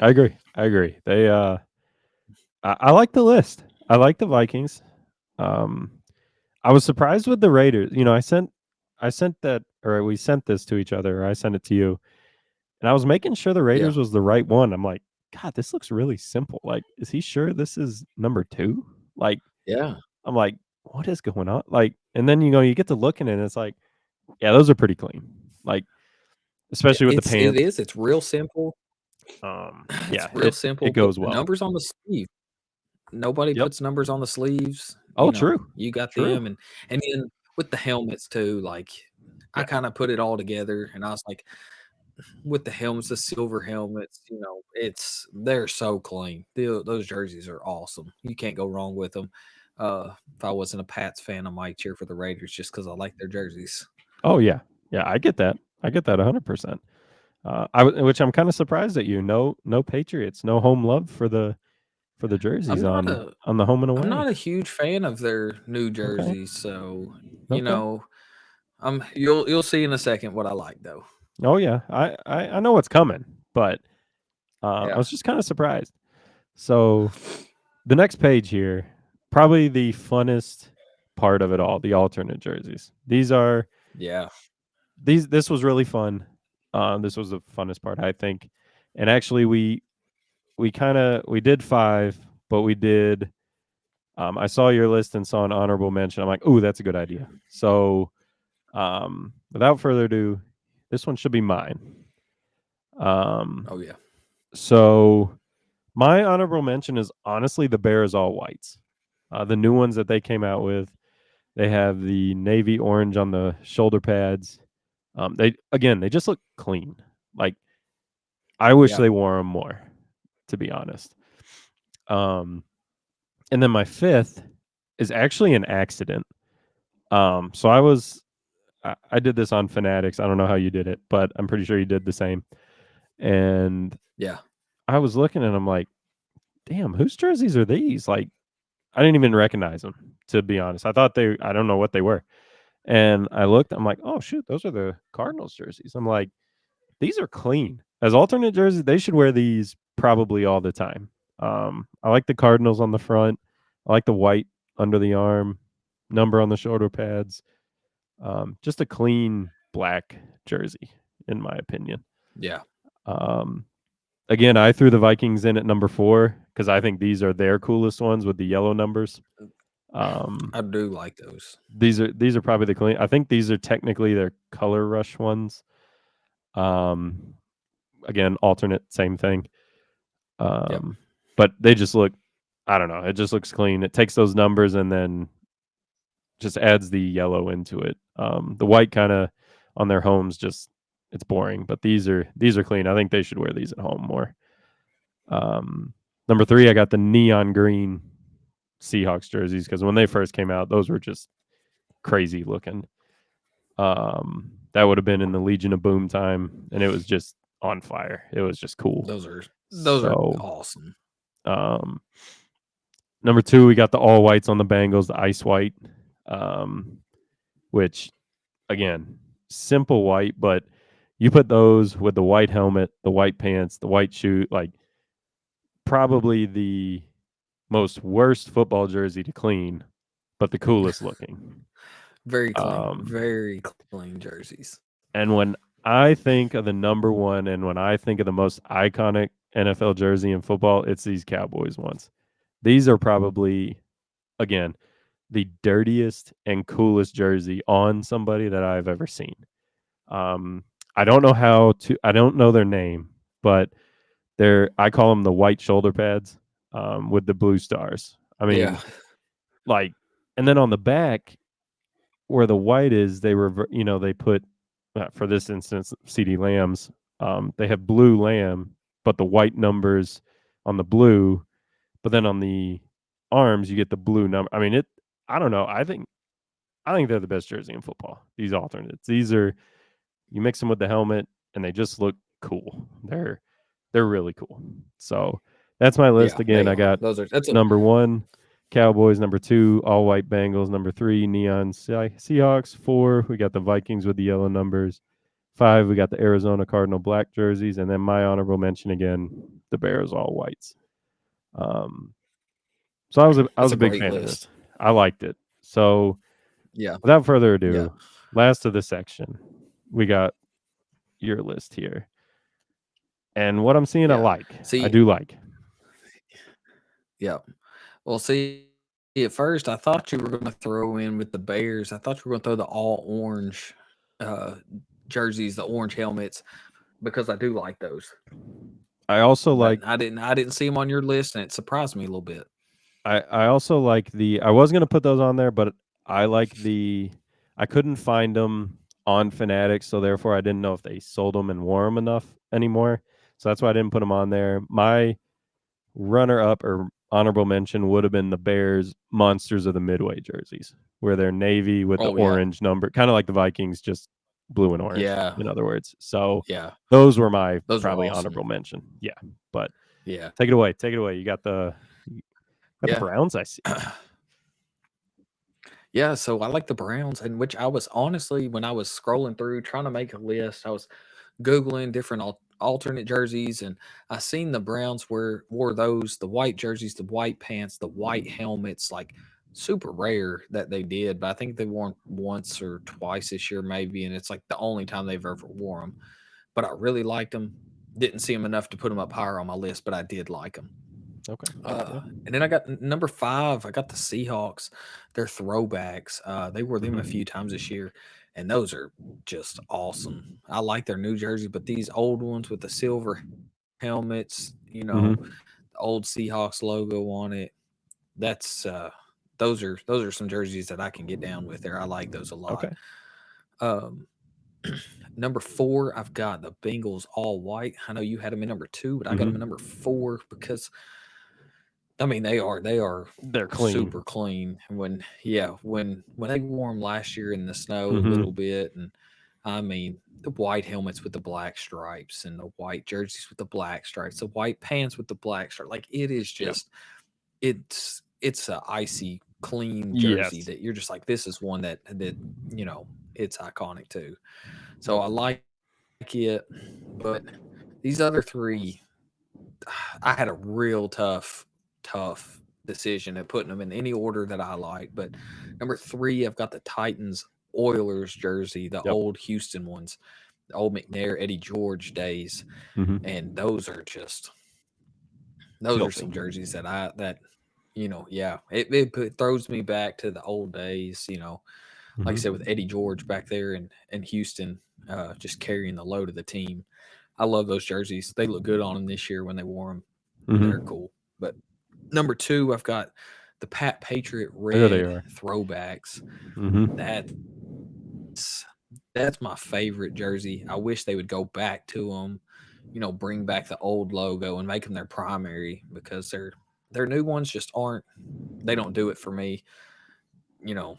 I agree. I agree. I like the list. I like the Vikings. Um, I was surprised with the Raiders. I sent that, or we sent this to each other. Or I sent it to you, and I was making sure the Yeah, Raiders was the right one. I'm like, God, this looks really simple. Like, is he sure this is number 2? Like, yeah, I'm like, what is going on? Like, and then you get to looking at it, and it's like, yeah, those are pretty clean. Like, yeah. especially with the It pants. is. It's real simple. Yeah, It's real it simple. But goes the well. numbers on the sleeve. Nobody Yep. puts numbers on the sleeves. Oh, true. You got True. them, and then with the helmets too. Like I Yeah. kind of put it all together, and I was like, with the helmets, the silver helmets, they're so clean. Those jerseys are awesome. You can't go wrong with them. If I wasn't a Pats fan, I might cheer for the Raiders just because I like their jerseys. Oh, yeah. Yeah, I get that. I get that 100%. Which I'm kind of surprised at you. No Patriots, no home love for the I'm jerseys not a on the home and I'm not away. a huge fan of their new Okay. jerseys, so you Okay. know, you'll see in a second what I like though. Oh yeah. I know what's coming, but I Yeah, was just kind of surprised. So the next page here, probably the funnest part of it all, the alternate jerseys. yeah, This was really fun. This was the funnest part, I think. And actually we did 5, but we did I saw your list and saw an honorable mention. I'm like, "Ooh, that's a good idea." So, without further ado, This one should be mine. Um, Oh yeah. so my honorable mention is honestly the Bears all whites. The new ones that they came out with, they have the navy orange on the shoulder pads. They just look clean. Like I wish Yeah. they wore them more, to be honest. Um, and then my fifth is actually an accident. So I did this on Fanatics. I don't know how you did it, but I'm pretty sure you did the same. And Yeah. I was looking and I'm like, damn, whose jerseys are these? Like, I didn't even recognize them, to be honest. I don't know what they were. And I looked, I'm like, oh, shoot, those are the Cardinals jerseys. I'm like, these are clean. As alternate jerseys, they should wear these probably all the time. I like the Cardinals on the front. I like the white under the arm, number on the shoulder pads. Just a clean black jersey, in my opinion. Yeah. Um, Again, I threw the Vikings in at number 4 because I think these are their coolest ones with the yellow numbers. I do like those. These are probably the clean. I think these are technically their color rush ones. Um, Again, alternate, same thing. Yep. But they just look. I don't know. It just looks clean. It takes those numbers and then just adds the yellow into it. The white kind of on their homes just it's boring. But these are clean. I think they should wear these at home more. Um, Number 3, I got the neon green Seahawks jerseys because when they first came out, those were just crazy looking. That would have been in the Legion of Boom time, and it was just on fire. It was just cool. Those are So, awesome. um, number 2, we got the all whites on the Bengals, the ice white, um, which again, simple white, but you put those with the white helmet, the white pants, the white shoe, like probably the most worst football jersey to clean, but the coolest looking. Um, Very clean jerseys. and when I think of the number one, and when I think of the most iconic NFL jersey in football, it's these Cowboys ones. These are probably, again, the dirtiest and coolest jersey on somebody that I've ever seen. Um, I don't know their name, but I call them the white shoulder pads with the blue stars. I Yeah. mean, like, and then on the back where the white is, they put for this instance CD Lambs. They have blue lamb, but the white numbers on the blue, but then on the arms you get the blue number. I mean, it. I don't know. I think they're the best jersey in football. These alternates. These are you mix them with the helmet, and they just look cool. They're really cool. So that's my list. Yeah, Again, they I are. got Those are that's a number 1, Cowboys. Number 2, all white Bengals. Number 3, neon Seahawks. 4, we got the Vikings with the yellow numbers. 5, we got the Arizona Cardinal black jerseys, and then my honorable mention again, the Bears all whites. Um, so I was a that's a big great fan of this. list. I liked it. So Yeah. without further Yeah. ado, last of the section, we got your list here. And what I'm seeing, I Yeah. like. I See, do like. yeah. Well, see, at first I thought you were going to throw in with the Bears. I thought you were going to throw the all orange uh, jerseys, the orange helmets, because I do like those. I also But like. I didn't see them on your list, and it surprised me a little bit. I also like the. I was gonna put those on there, but I like the. I couldn't find them on Fanatics, so therefore I didn't know if they sold them and wore them enough anymore. So that's why I didn't put them on there. My runner up or honorable mention would have been the Bears Monsters of the Midway jerseys, where they're navy with the Oh yeah, orange number, kind of like the Vikings, just blue and orange. yeah, In other words, so yeah. those were my Those are probably awesome. honorable mention. Yeah, but Yeah, take it away. Take it away. You got the yeah. Browns. I see. Yeah, so I like the Browns, and which I was honestly, when I was scrolling through trying to make a list, I was googling different alternate jerseys, and I seen the Browns wore those the white jerseys, the white pants, the white helmets, like super rare that they did, but I think they wore 'em once or twice this year maybe, and it's like the only time they've ever wore them. But I really liked them. Didn't see them enough to put them up higher on my list, but I did like them. Okay. Uh, Yeah. and then I got number 5. I got the Seahawks. They're throwbacks. They wore them a Mhm. few times this year, and those are just awesome. I like their new jersey, but these old ones with the silver helmets, the old Seahawks logo on it, that's those are some jerseys that I can get down with there. I like those a lot. Okay. Um, number 4, I've got the Bengals all white. I know you had them in number 2, but I got them in number 4 because I mean they are They're clean. super clean. When they wore them last year in the snow a Mm-hmm. little bit, and I mean the white helmets with the black stripes and the white jerseys with the black stripes, the white pants with the black stripe, like it is Yep. just it's a icy clean jersey Yes. that you're just like, this is one you know it's iconic too. So I like it, but these other 3, I had a real tough decision at putting them in any order that I like. But number 3, I've got the Titans Oilers jersey, the Yep. old Houston ones, the old McNair, Eddie George days, Mm-hmm. and those are Filthy. some jerseys that yeah, it throws me back to the old days. Like I said, with Eddie George back there in Houston, just carrying the load of the team. I love those jerseys. They look good on them this year when they wore them. They're Mm-hmm. cool. But number 2, I've got the Pat Patriot There they red are. throwbacks. Mm-hmm. That's my favorite jersey. I wish they would go back to them, bring back the old logo and make them their primary, because their new ones just aren't. They don't do it for me. You know,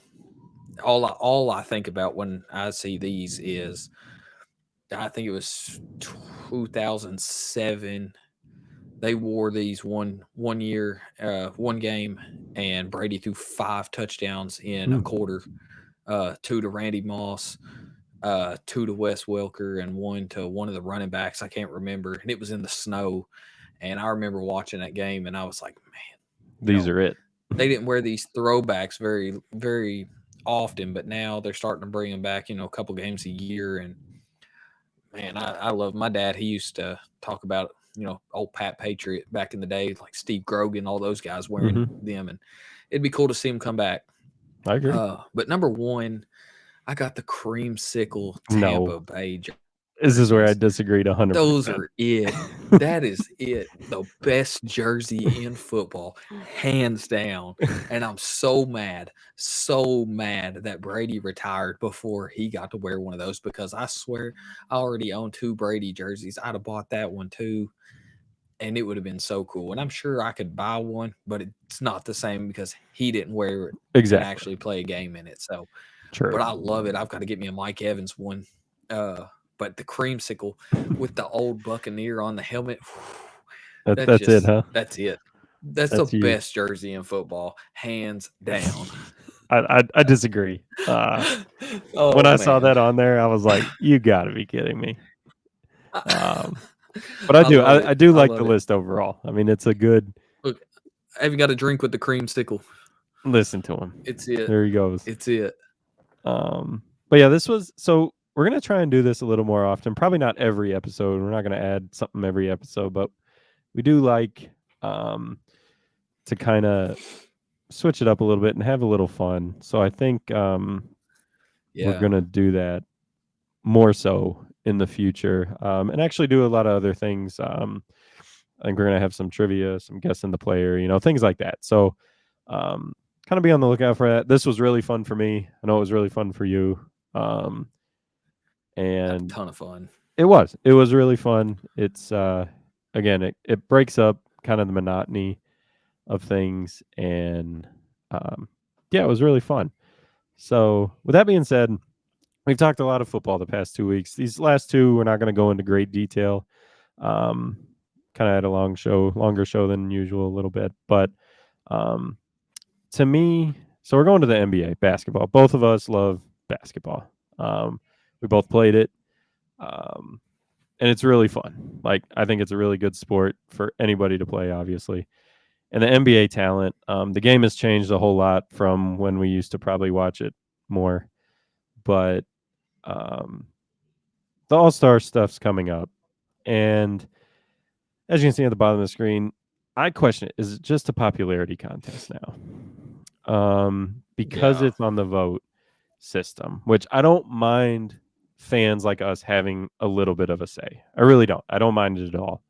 all I think about when I see these is, I think it was 2007. They wore these one year, one game, and Brady threw 5 touchdowns in a quarter. 2 to Randy Moss, 2 to Wes Welker, and 1 to one of the running backs. I can't remember, and it was in the snow. And I remember watching that game, and I was like, man, These are it. they didn't wear these throwbacks very, very often, but now they're starting to bring them back, a couple games a year. And man, I love my dad. He used to talk about, old Pat Patriot back in the day, like Steve Grogan, all those guys wearing Mm-hmm. them. And it'd be cool to see him come back. I agree. But number 1, I got the creamsicle Tampa No. Bay This is jerseys. where I disagreed Those 100%. are it. That is it. The best jersey in football, hands down. And I'm so mad that Brady retired before he got to wear one of those, because I swear I already own 2 Brady jerseys. I'd have bought that one too, and it would have been so cool. And I'm sure I could buy one, but it's not the same because he didn't wear it and Exactly. actually play a game in it. So, True. but I love it. I've got to get me a Mike Evans one. But the creamsicle with the old Buccaneer on the helmet, That's it, huh? that's it. That's the That's you. best jersey in football, hands down. I disagree. Oh When I saw man, that on there, I was like, "You got to be kidding me!" Um, but I love it. I do I like love the it. list overall. I mean, it's a good Look, I even got a drink with the creamsicle. listen to him. It's it. There he goes. It's it. But yeah, this was so we're gonna try and do this a little more often. Probably not every episode. We're not gonna add something every episode, but we do like to kind of switch it up a little bit and have a little fun. So I think we're Yeah. gonna do that more so in the future, and actually do a lot of other things. I think we're gonna have some trivia, some guessing the player, things like that. So um, kind of be on the lookout for that. This was really fun for me. I know it was really fun for you. Um, Had a and ton of fun. it was really fun. It's again, it breaks up kind of the monotony of things, and yeah, it was really fun. So with that being said, we've talked a lot of football the past 2 weeks. These last two, we're not going to go into great detail. Um, kind of had a longer show than usual a little bit, but um, to me, so we're going to the NBA basketball. Both of us love basketball. We both played it. Um, and it's really fun. Like, I think it's a really good sport for anybody to play, obviously. And the NBA talent, the game has changed a whole lot from when we used to probably watch it more. But um, the All Star stuff's coming up, and as you can see at the bottom of the screen, I question it: is it just a popularity contest now? Because Yeah. it's on the vote, system, which I don't mind fans like us having a little bit of a say. I really don't. I don't mind it at all.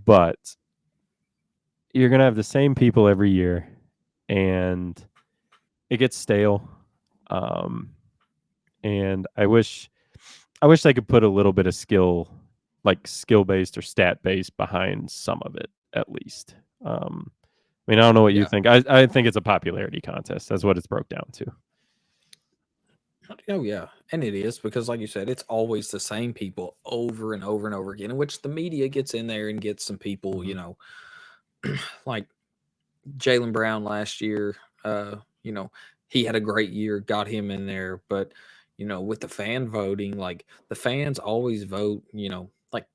But you're going to have the same people every year and it gets stale. Um, and I wish they could put a little bit of skill, like skill based or stat based, behind some of it at least. I mean, I don't know what you Yeah. think. I think it's a popularity contest. That's what it's broke down to. Oh yeah, and it is because, like you said, it's always the same people over and over and over again. In which the media gets in there and gets some people, Mm-hmm. like Jalen Brown last year. You know, he had a great year, got him in there, but with the fan voting, like the fans always vote. Like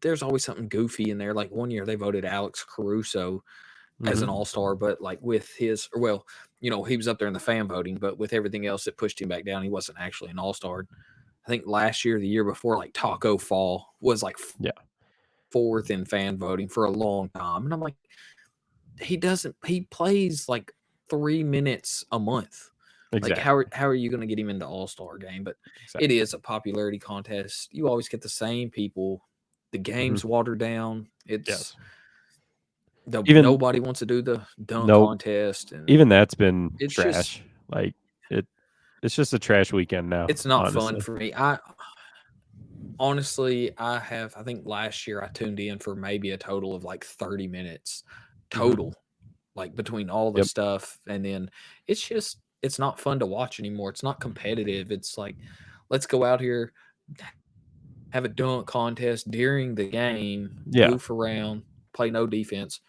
there's always something goofy in there. Like one year they voted Alex Caruso as an Mm-hmm. all-star, but like with his, or well, he was up there in the fan voting, but with everything else, it pushed him back down. He wasn't actually an all-star. I think last year, the year before, like Taco Fall was like Yeah, fourth in fan voting for a long time, and I'm like, he plays like 3 minutes a month. Like exactly. how are you going to get him into all-star game? But it Exactly. is a popularity contest. You always get the same people. The Mm-hmm. game's watered down. It's Yes. Even nobody wants to do the dunk nope. contest, and Even that's been it's just trash. Like it. It's just a trash weekend now. it's not fun Honestly. for me. I think last year I tuned in for maybe a total of like 30 minutes Mm-hmm. total, like between all the Yep. stuff, and then it's not fun to watch anymore. It's not competitive. It's like, let's go out here, have a dunk contest during the game, Yeah. goof around, play no defense.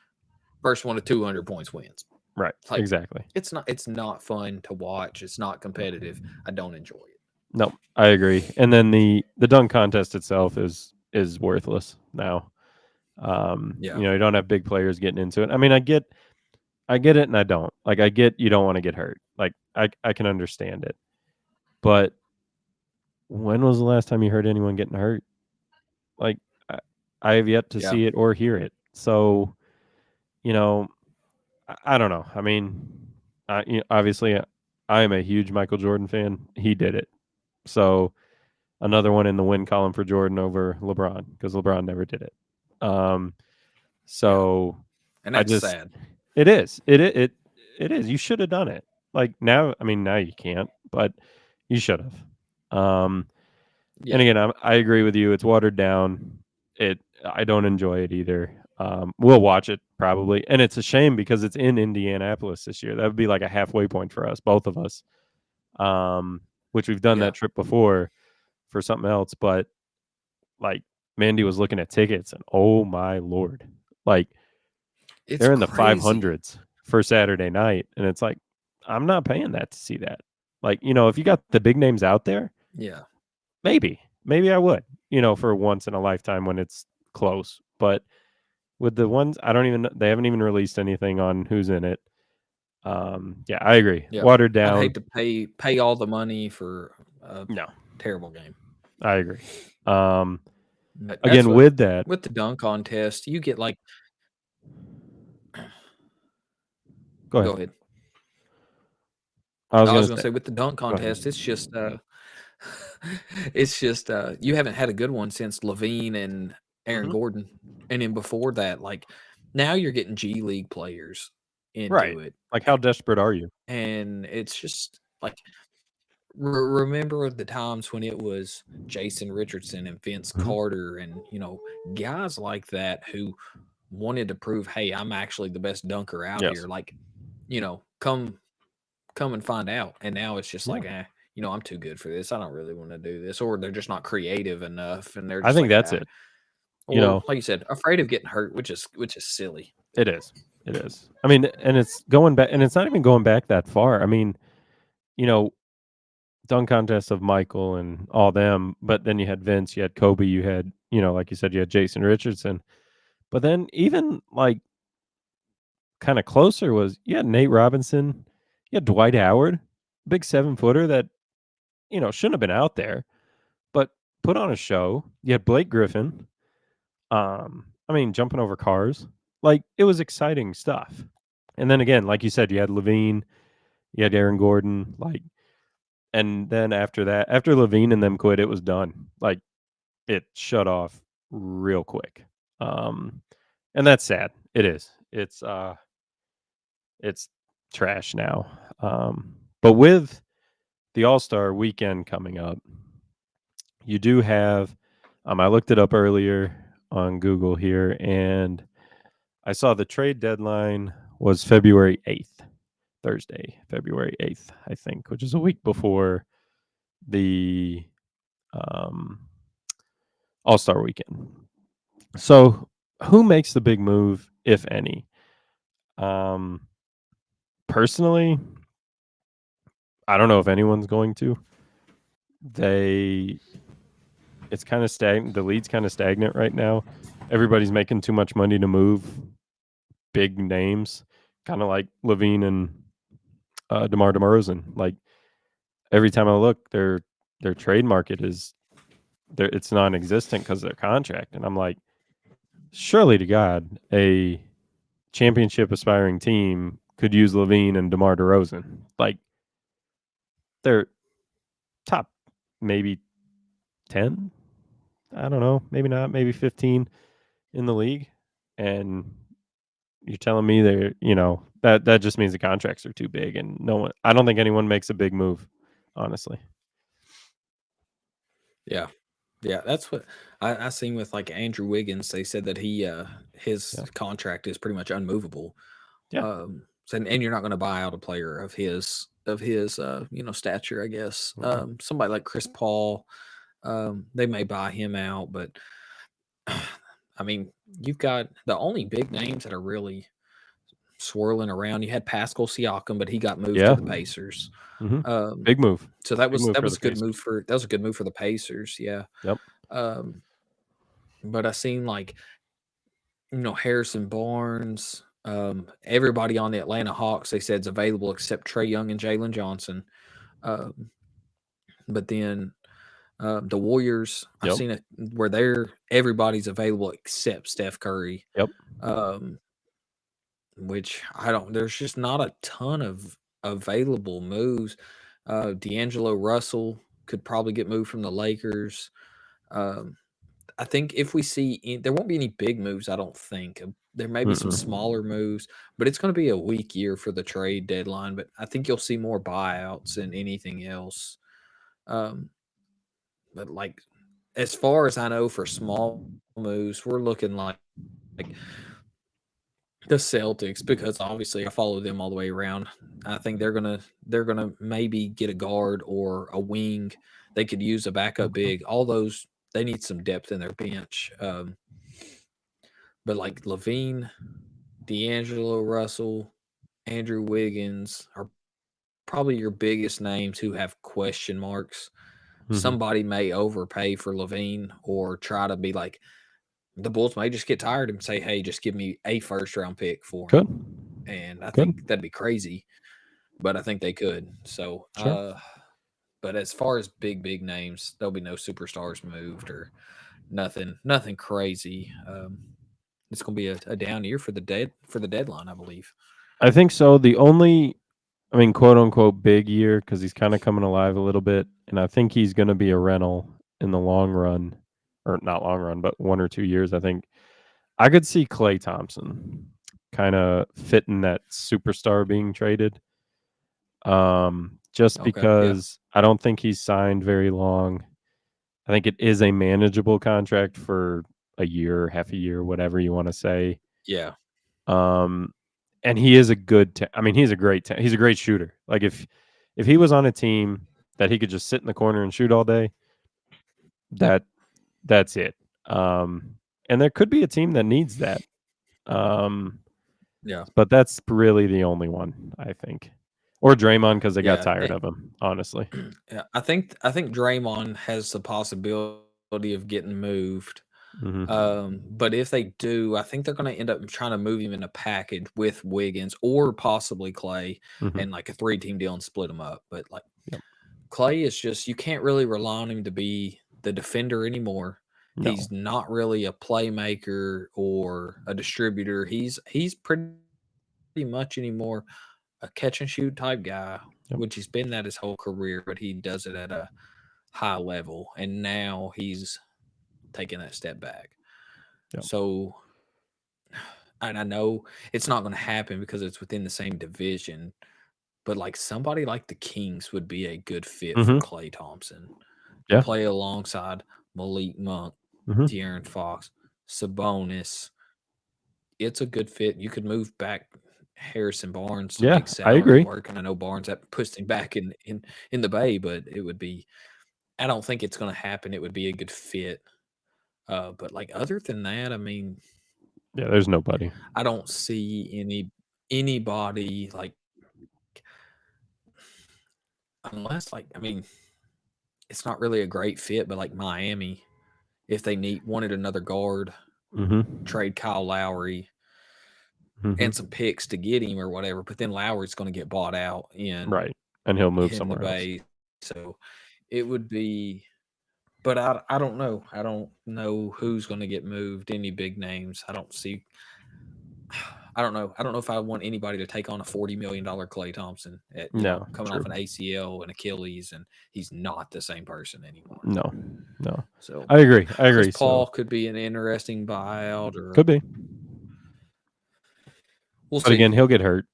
First one to 200 points wins. Right. Like Exactly. it's not fun to watch. It's not competitive. I don't enjoy it. No, I agree. And then the dunk contest itself is worthless now. Yeah. You don't have big players getting into it. I mean, I get it and I don't. Like I get you don't want to get hurt. Like I can understand it. But when was the last time you heard anyone getting hurt? Like I, I have yet to Yeah. see it or hear it. So, you know, I don't know. I mean, obviously I am a huge Michael Jordan fan. He did it. So, another one in the win column for Jordan over LeBron because LeBron never did it. Um, Yeah. so And I that's just sad. it is it is. You should have done it. Like now, I mean, now you can't, but you should have. And Yeah. again, I agree with you. It's watered down. I don't enjoy it either. We'll watch it probably, and it's a shame because it's in Indianapolis this year. That would be like a halfway point for us, both of us. Which we've done Yeah. that trip before for something else, but like Mandy was looking at tickets and oh my lord. Like It's they're in the crazy. 500s for Saturday night and it's like I'm not paying that to see that. Like, if you got the big names out there, Yeah. maybe I would, for once in a lifetime when it's close. But with the ones I don't even they haven't even released anything on who's in it. Yeah, I agree. Yeah. Watered I'd down. hate to pay all the money for a No, terrible game. I agree. Um But that's Again with that, with the dunk contest, you get like go go ahead. ahead. I was I going was to gonna say say with the dunk go ahead. contest, it's just it's just you haven't had a good one since Levine and Aaron Mhm. Gordon. And then before that, like now you're getting G League players Right. into it. Like how desperate are you? And it's just like remember the times when it was Jason Richardson and Vince Mhm. Carter and guys like that who wanted to prove, hey, I'm actually the best dunker out here. Yes. Like, come and find out. And now it's just Yeah. like, I'm too good for this. I don't really want to do this. Or they're just not creative enough, and they're I just think like, that's it. You or know, like you said, afraid of getting hurt, which is silly. it is. It is. I mean, and it's going back, and it's not even going back that far. I mean, you know, dunk contests of Michael and all them, but then you had Vince, you had Kobe, you had, like you said, you had Jason Richardson. But then even like kind of closer was you had Nate Robinson, you had Dwight Howard, big 7-footer that, shouldn't have been out there, but put on a show. You had Blake Griffin. I mean, jumping over cars. Like it was exciting stuff. And then again, like you said, you had Levine, you had Aaron Gordon. Like And then after that, after Levine and them quit, it was done. Like it shut off real quick. Um, and that's sad. It is. It's trash now. But with the All-Star weekend coming up, you do have I looked it up earlier on Google here, and I saw the trade deadline was February 8th, Thursday, February 8th, I think, which is a week before the um, All-Star weekend. So, who makes the big move, if any? Um, personally, I don't know if anyone's going to. They it's kind of stagnant. The league's kind of stagnant right now. Everybody's making too much money to move big names, kind of like Levine and DeMar DeRozan. Like every time I look, their trade market is it's non-existent because of their contract, and I'm like, surely to God, a championship aspiring team could use Levine and DeMar DeRozan. Like they're top maybe 10. I don't know, maybe not, maybe 15 in the league, and you're telling me that just means the contracts are too big, and no one. I don't think anyone makes a big move, honestly. Yeah. Yeah, that's what I seen with like Andrew Wiggins. They said that his Yeah, contract is pretty much unmovable. yeah, And you're not going to buy out a player of his stature, I guess. mm-mm. Somebody like Chris Paul, they may buy him out, but I mean, you've got the only big names that are really swirling around. You had Pascal Siakam, but he got moved to Yeah, the Pacers. hmm Um, big move, so that big was move that for was the a good Pacers. move for the Pacers. Yeah. Yep. Um, but I seen like Harrison Barnes, everybody on the Atlanta Hawks. They said is available except Trey Young and Jalen Johnson. Um, but then the Warriors, I've Yep. seen it where everybody's available except Steph Curry. Yep. Um, which I don't. There's just not a ton of available moves. D'Angelo Russell could probably get moved from the Lakers. Um, I think if we see there won't be any big moves. I don't think there may be some Mm-mm. smaller moves, but it's going to be a weak year for the trade deadline. But I think you'll see more buyouts than anything else. Um, but like as far as I know, for small moves, we're looking like the Celtics, because obviously I follow them all the way around. I think they're gonna maybe get a guard or a wing. They could use a backup Okay. big. All those, they need some depth in their bench. But like Levine, D'Angelo Russell, Andrew Wiggins are probably your biggest names who have question marks. Mm-hmm. Somebody may overpay for Levine or try to be like, the Bulls may just get tired and say, "Hey, just give me a first round pick for Good. him," and I Good. think that'd be crazy, but I think they could. So, Sure. but as far as big names, there'll be no superstars moved or nothing crazy. It's gonna be a down year for the deadline, I believe. I think so. I mean, quote unquote, big year because he's kind of coming alive a little bit, and I think he's going to be a rental in the long run, or not long run, but 1 or 2 years. I think I could see Clay Thompson kind of fitting that superstar being traded. Just Okay, yeah, because I don't think he's signed very long. I think it is a manageable contract for a year, half a year, whatever you want to say. yeah, Um, and he is a good. I mean, he's a great shooter. Like if he was on a team that he could just sit in the corner and shoot all day, that that's it. Um, and there could be a team that needs that. Um, yeah, but that's really the only one I think, or Draymond because they got yeah. tired of him. Honestly. Yeah, I think Draymond has the possibility of getting moved. Hmm. But if they do, I think they're going to end up trying to move him in a package with Wiggins or possibly Clay Hmm. and like a three-team deal and split them up. But like Yep. Clay is just, you can't really rely on him to be the defender anymore. No. He's not really a playmaker or a distributor. He's pretty much anymore a catch and shoot type guy. Yep. which he's been that his whole career, but he does it at a high level, and now he's taking that step back. Yep. So, and I know it's not going to happen because it's within the same division, but like somebody like the Kings would be a good fit for Mm-hmm. Klay Thompson to Yeah. play alongside Malik Monk, Mm-hmm. De'Aaron Fox, Sabonis. It's a good fit. You could move back Harrison Barnes to Yeah, make I salary agree. work, and I know Barnes that puts him back in the Bay, but it would be. I don't think it's going to happen. It would be a good fit, but like other than that, I mean, Yeah, there's nobody. I don't see anybody like unless like I mean, it's not really a great fit, but like Miami, if they wanted another guard, Mm-hmm. trade Kyle Lowry Mm-hmm. and some picks to get him or whatever, but then Lowry's going to get bought out Right, and he'll move in the somewhere else. Bay, so it would be. But I don't know. I don't know who's going to get moved. Any big names? I don't see. I don't know. I don't know if I want anybody to take on a $40 million Klay Thompson at No, coming off true. an ACL and Achilles, and he's not the same person anymore. No, no. So I agree. I Chris agree. Paul So could be an interesting buyout, or could be, we'll but see. again, he'll get hurt.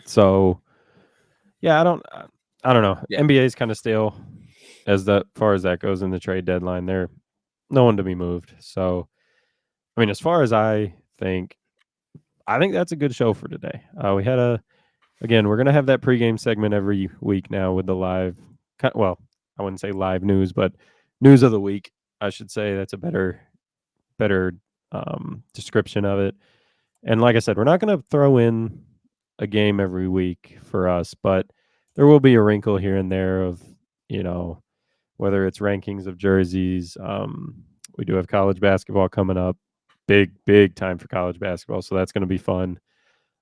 So yeah, I don't know. Yeah, NBA is kind of stale as far as that goes in the trade deadline. There, no one to be moved. So I mean, as far as I think that's a good show for today. We had again, we're gonna have that pregame segment every week now with the live. Well, I wouldn't say live news, but news of the week. I should say that's a better description of it. And like I said, we're not going to throw in a game every week for us, but there will be a wrinkle here and there of, you know, whether it's rankings of jerseys. We do have college basketball coming up. Big time for college basketball. So that's going to be fun.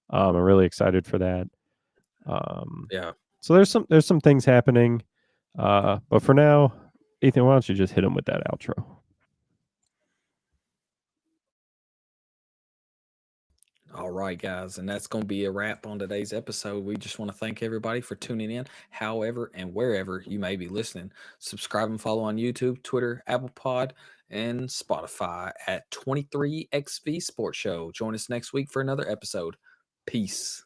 I'm really excited for that. Um, yeah. so there's some things happening. But for now, Ethan, why don't you just hit him with that outro? All right, guys, and that's going to be a wrap on today's episode. We just want to thank everybody for tuning in, however and wherever you may be listening. Subscribe and follow on YouTube, Twitter, Apple Pod, and Spotify at 23XV Sports Show. Join us next week for another episode. Peace.